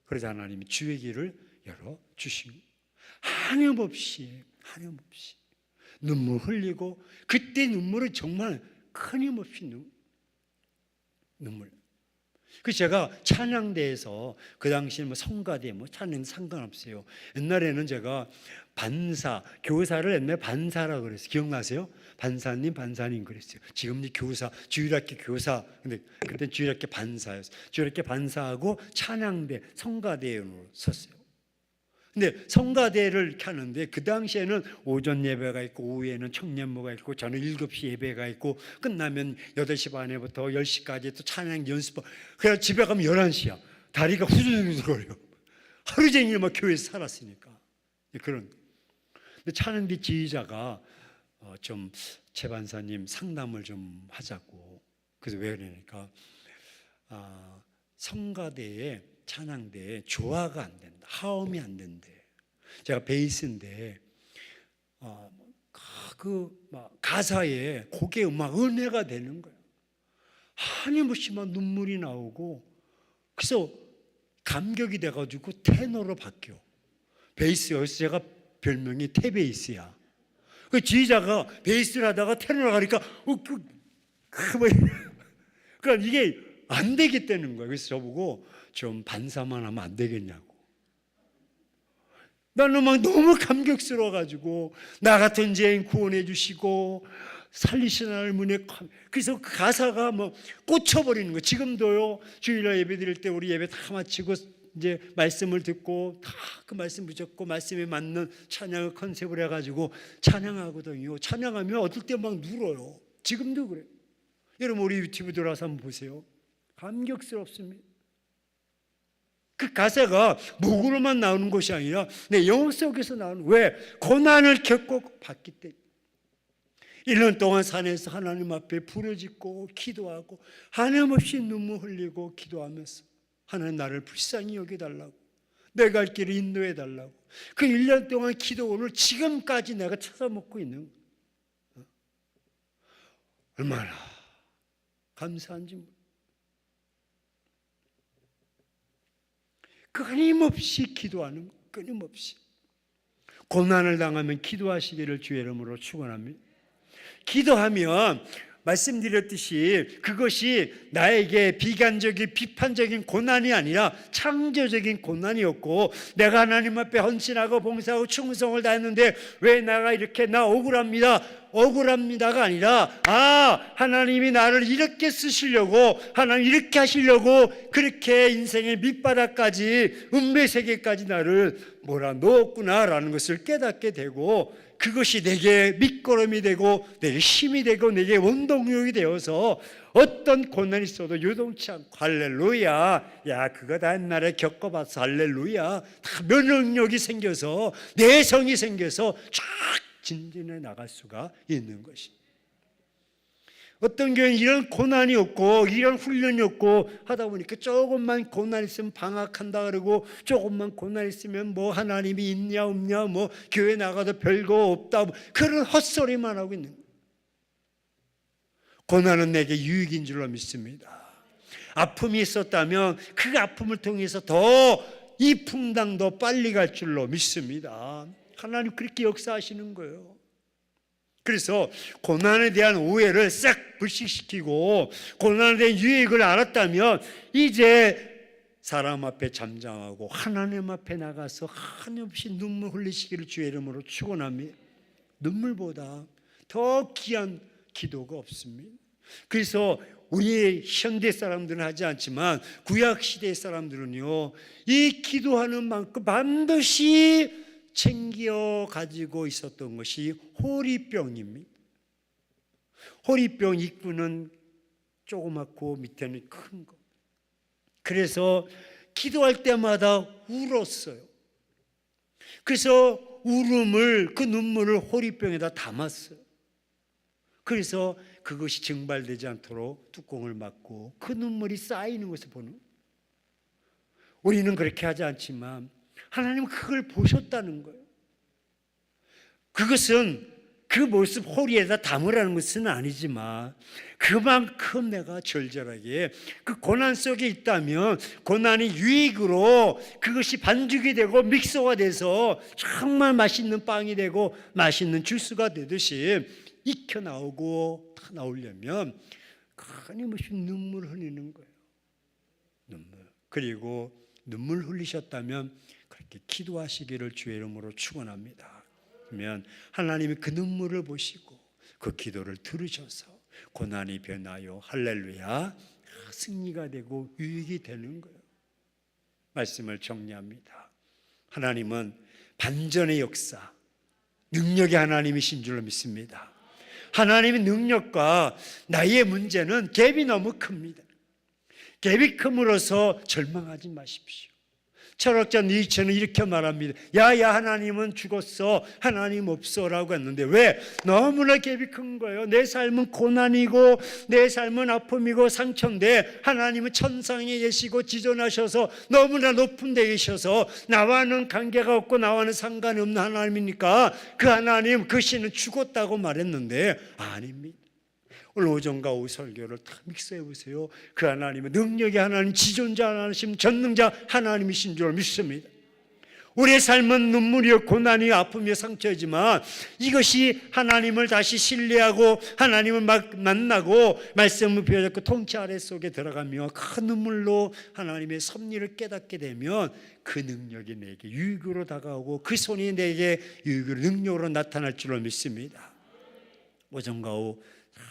B: 그래서 하나님이 주의 길을 열어주시고 한염없이 눈물 흘리고, 그때 눈물은 정말 끊임없이 눈물. 그래서 제가 찬양대에서 그 당시에 성가대 찬양 상관없어요. 옛날에는 제가 교사를 옛날에 반사라고 그랬어요. 기억나세요? 반사님 그랬어요. 지금 교사, 주일학교 교사. 근데 그때 주일학교 반사였어요. 주일학교 반사하고 찬양대, 성가대로 섰어요. 근데 성가대를 이렇게 하는데 그 당시에는 오전 예배가 있고 오후에는 청년부가 있고 저는 7시 예배가 있고 끝나면 8시 반에부터 10시까지 또 찬양 연습. 그래서 집에 가면 11시야. 다리가 후들후들거려요. 하루 종일 막 교회에서 살았으니까. 그런. 근데 찬양대 지휘자가 좀 최반사님 상담을 좀 하자고. 그래서 왜 그러니까 성가대에 찬양대에 조화가 안 된다. 하음이 안 된대. 제가 베이스인데 가사에 곡의 음악 은혜가 되는 거예요. 한임없이 막 눈물이 나오고, 그래서 감격이 돼가지고 테너로 바뀌어. 베이스여서 제가 별명이 테베이스야. 그 지휘자가 베이스를 하다가 테너로 가니까 그러니까 이게 안 되겠다는 거예요. 그래서 저보고 좀 반사만 하면 안 되겠냐고. 나는 막 너무 감격스러워가지고 나 같은 죄인 구원해 주시고 살리시는 하나님 은혜. 그래서 그 가사가 꽂혀버리는 거예요. 지금도요, 주일날 예배 드릴 때 우리 예배 다 마치고 이제 말씀을 듣고 다 그 말씀 붙잡고 말씀에 맞는 찬양을 컨셉을 해가지고 찬양하거든요. 찬양하면 어떨 때 막 눌어요. 지금도 그래요. 여러분, 우리 유튜브 들어와서 한번 보세요. 감격스럽습니다. 그 가사가 목으로만 나오는 것이 아니라 내 영혼 속에서 나오는. 왜? 고난을 겪고 봤기 때문에. 1년 동안 산에서 하나님 앞에 부르짖고 기도하고 한염없이 눈물 흘리고 기도하면서 하나님 나를 불쌍히 여겨달라고, 내 갈 길을 인도해 달라고. 그 1년 동안 기도 오늘 지금까지 내가 찾아먹고 있는 거예요. 얼마나 감사한지 몰라요. 끊임없이 기도하는 거, 끊임없이. 고난을 당하면 기도하시기를 주의 이름으로 축원합니다. 기도하면 말씀드렸듯이 그것이 나에게 비관적인 비판적인 고난이 아니라 창조적인 고난이었고, 내가 하나님 앞에 헌신하고 봉사하고 충성을 다했는데 왜 내가 이렇게 억울합니다가 아니라 하나님이 나를 이렇게 쓰시려고, 하나님 이렇게 하시려고 그렇게 인생의 밑바닥까지, 운명세계까지 나를 몰아넣었구나라는 것을 깨닫게 되고, 그것이 내게 밑거름이 되고 내게 힘이 되고 내게 원동력이 되어서 어떤 고난이 있어도 요동치 않고 할렐루야, 야 그거 다 옛날에 겪어봤어, 할렐루야, 다 면역력이 생겨서 내성이 생겨서 쫙 진진해 나갈 수가 있는 것입니다. 어떤 경우는 이런 고난이 없고 이런 훈련이 없고 하다 보니까 조금만 고난 있으면 방학한다 그러고, 조금만 고난 있으면 뭐 하나님이 있냐 없냐, 뭐 교회 나가도 별거 없다, 뭐 그런 헛소리만 하고 있는 거예요. 고난은 내게 유익인 줄로 믿습니다. 아픔이 있었다면 그 아픔을 통해서 더 이 풍당도 빨리 갈 줄로 믿습니다. 하나님 그렇게 역사하시는 거예요. 그래서 고난에 대한 오해를 싹 불식시키고 고난에 대한 유익을 알았다면 이제 사람 앞에 잠잠하고 하나님 앞에 나가서 한없이 눈물 흘리시기를 주의 이름으로 축원합니다. 눈물보다 더 귀한 기도가 없습니다. 그래서 우리 현대 사람들은 하지 않지만 구약 시대 사람들은요, 이 기도하는 만큼 반드시 챙겨 가지고 있었던 것이 호리병입니다. 호리병 입구는 조그맣고 밑에는 큰 거. 그래서 기도할 때마다 울었어요. 그래서 울음을, 그 눈물을 호리병에다 담았어요. 그래서 그것이 증발되지 않도록 뚜껑을 막고 그 눈물이 쌓이는 것을 보는. 우리는 그렇게 하지 않지만 하나님은 그걸 보셨다는 거예요. 그것은 그 모습 호리에다 담으라는 것은 아니지만 그만큼 내가 절절하게 그 고난 속에 있다면 고난이 유익으로 그것이 반죽이 되고 믹서가 돼서 정말 맛있는 빵이 되고 맛있는 주스가 되듯이 익혀 나오고 다 나오려면 끊임없이 눈물 흘리는 거예요. 눈물. 그리고 눈물 흘리셨다면 그렇게 기도하시기를 주의 이름으로 축원합니다. 그러면 하나님이 그 눈물을 보시고 그 기도를 들으셔서 고난이 변하여 할렐루야 승리가 되고 유익이 되는 거예요. 말씀을 정리합니다. 하나님은 반전의 역사, 능력의 하나님이신 줄로 믿습니다. 하나님의 능력과 나의 문제는 갭이 너무 큽니다. 갭이 큼으로써 절망하지 마십시오. 철학자 니체는 이렇게 말합니다. 야야 하나님은 죽었어, 하나님 없어 라고 했는데 왜? 너무나 갭이 큰 거예요. 내 삶은 고난이고 내 삶은 아픔이고 상처인데 하나님은 천상에 계시고 지존하셔서 너무나 높은 데 계셔서 나와는 관계가 없고 나와는 상관이 없는 하나님이니까 그 하나님, 그 신은 죽었다고 말했는데 아닙니다. 오늘 오전과 오후 설교를 다 믹스해 보세요. 그 하나님은 능력의 하나님, 지존자 하나님, 전능자 하나님이신 줄 믿습니다. 우리의 삶은 눈물이요 고난이요 아픔이요 상처이지만 이것이 하나님을 다시 신뢰하고 하나님을 만나고 말씀을 배워잡고 통치 아래 속에 들어가며 그 눈물로 하나님의 섭리를 깨닫게 되면 그 능력이 내게 유익으로 다가오고 그 손이 내게 유익으로 능력으로 나타날 줄로 믿습니다. 오전과 오후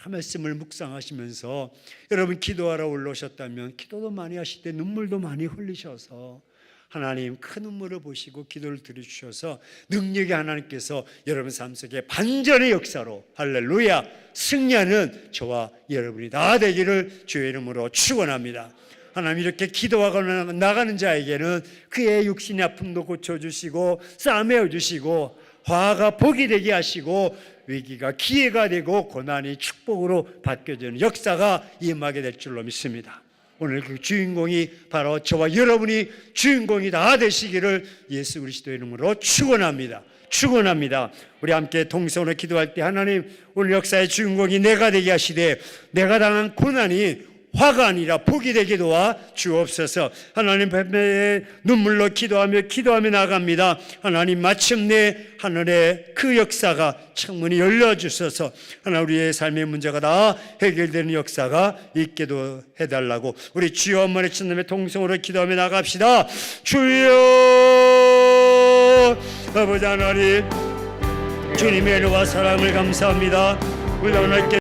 B: 말씀을 묵상하시면서 여러분 기도하러 올라오셨다면 기도도 많이 하실 때 눈물도 많이 흘리셔서 하나님 큰 눈물을 보시고 기도를 들어주셔서 능력의 하나님께서 여러분 삶 속에 반전의 역사로 할렐루야 승리하는 저와 여러분이 다 되기를 주의 이름으로 축원합니다. 하나님 이렇게 기도하고 나가는 자에게는 그의 육신의 아픔도 고쳐주시고 싸매어 주시고 화가 복이 되게 하시고 위기가 기회가 되고 고난이 축복으로 바뀌어지는 역사가 임하게 될 줄로 믿습니다. 오늘 그 주인공이 바로 저와 여러분이 주인공이 다 되시기를 예수 그리스도의 이름으로 축원합니다. 축원합니다. 우리 함께 동성으로 기도할 때 하나님 오늘 역사의 주인공이 내가 되게 하시되 내가 당한 고난이 화가 아니라 복이 되게 도와 주옵소서. 하나님 뱀의 눈물로 기도하며 나갑니다. 하나님 마침내 하늘의 그 역사가 창문이 열려주셔서 하나님 우리의 삶의 문제가 다 해결되는 역사가 있게도 해달라고 우리 주여 한번에 주님의 통성으로 기도하며 나갑시다. 주여 아버지 하나님 주님의 은혜와 사랑을 감사합니다. 우리 하나님께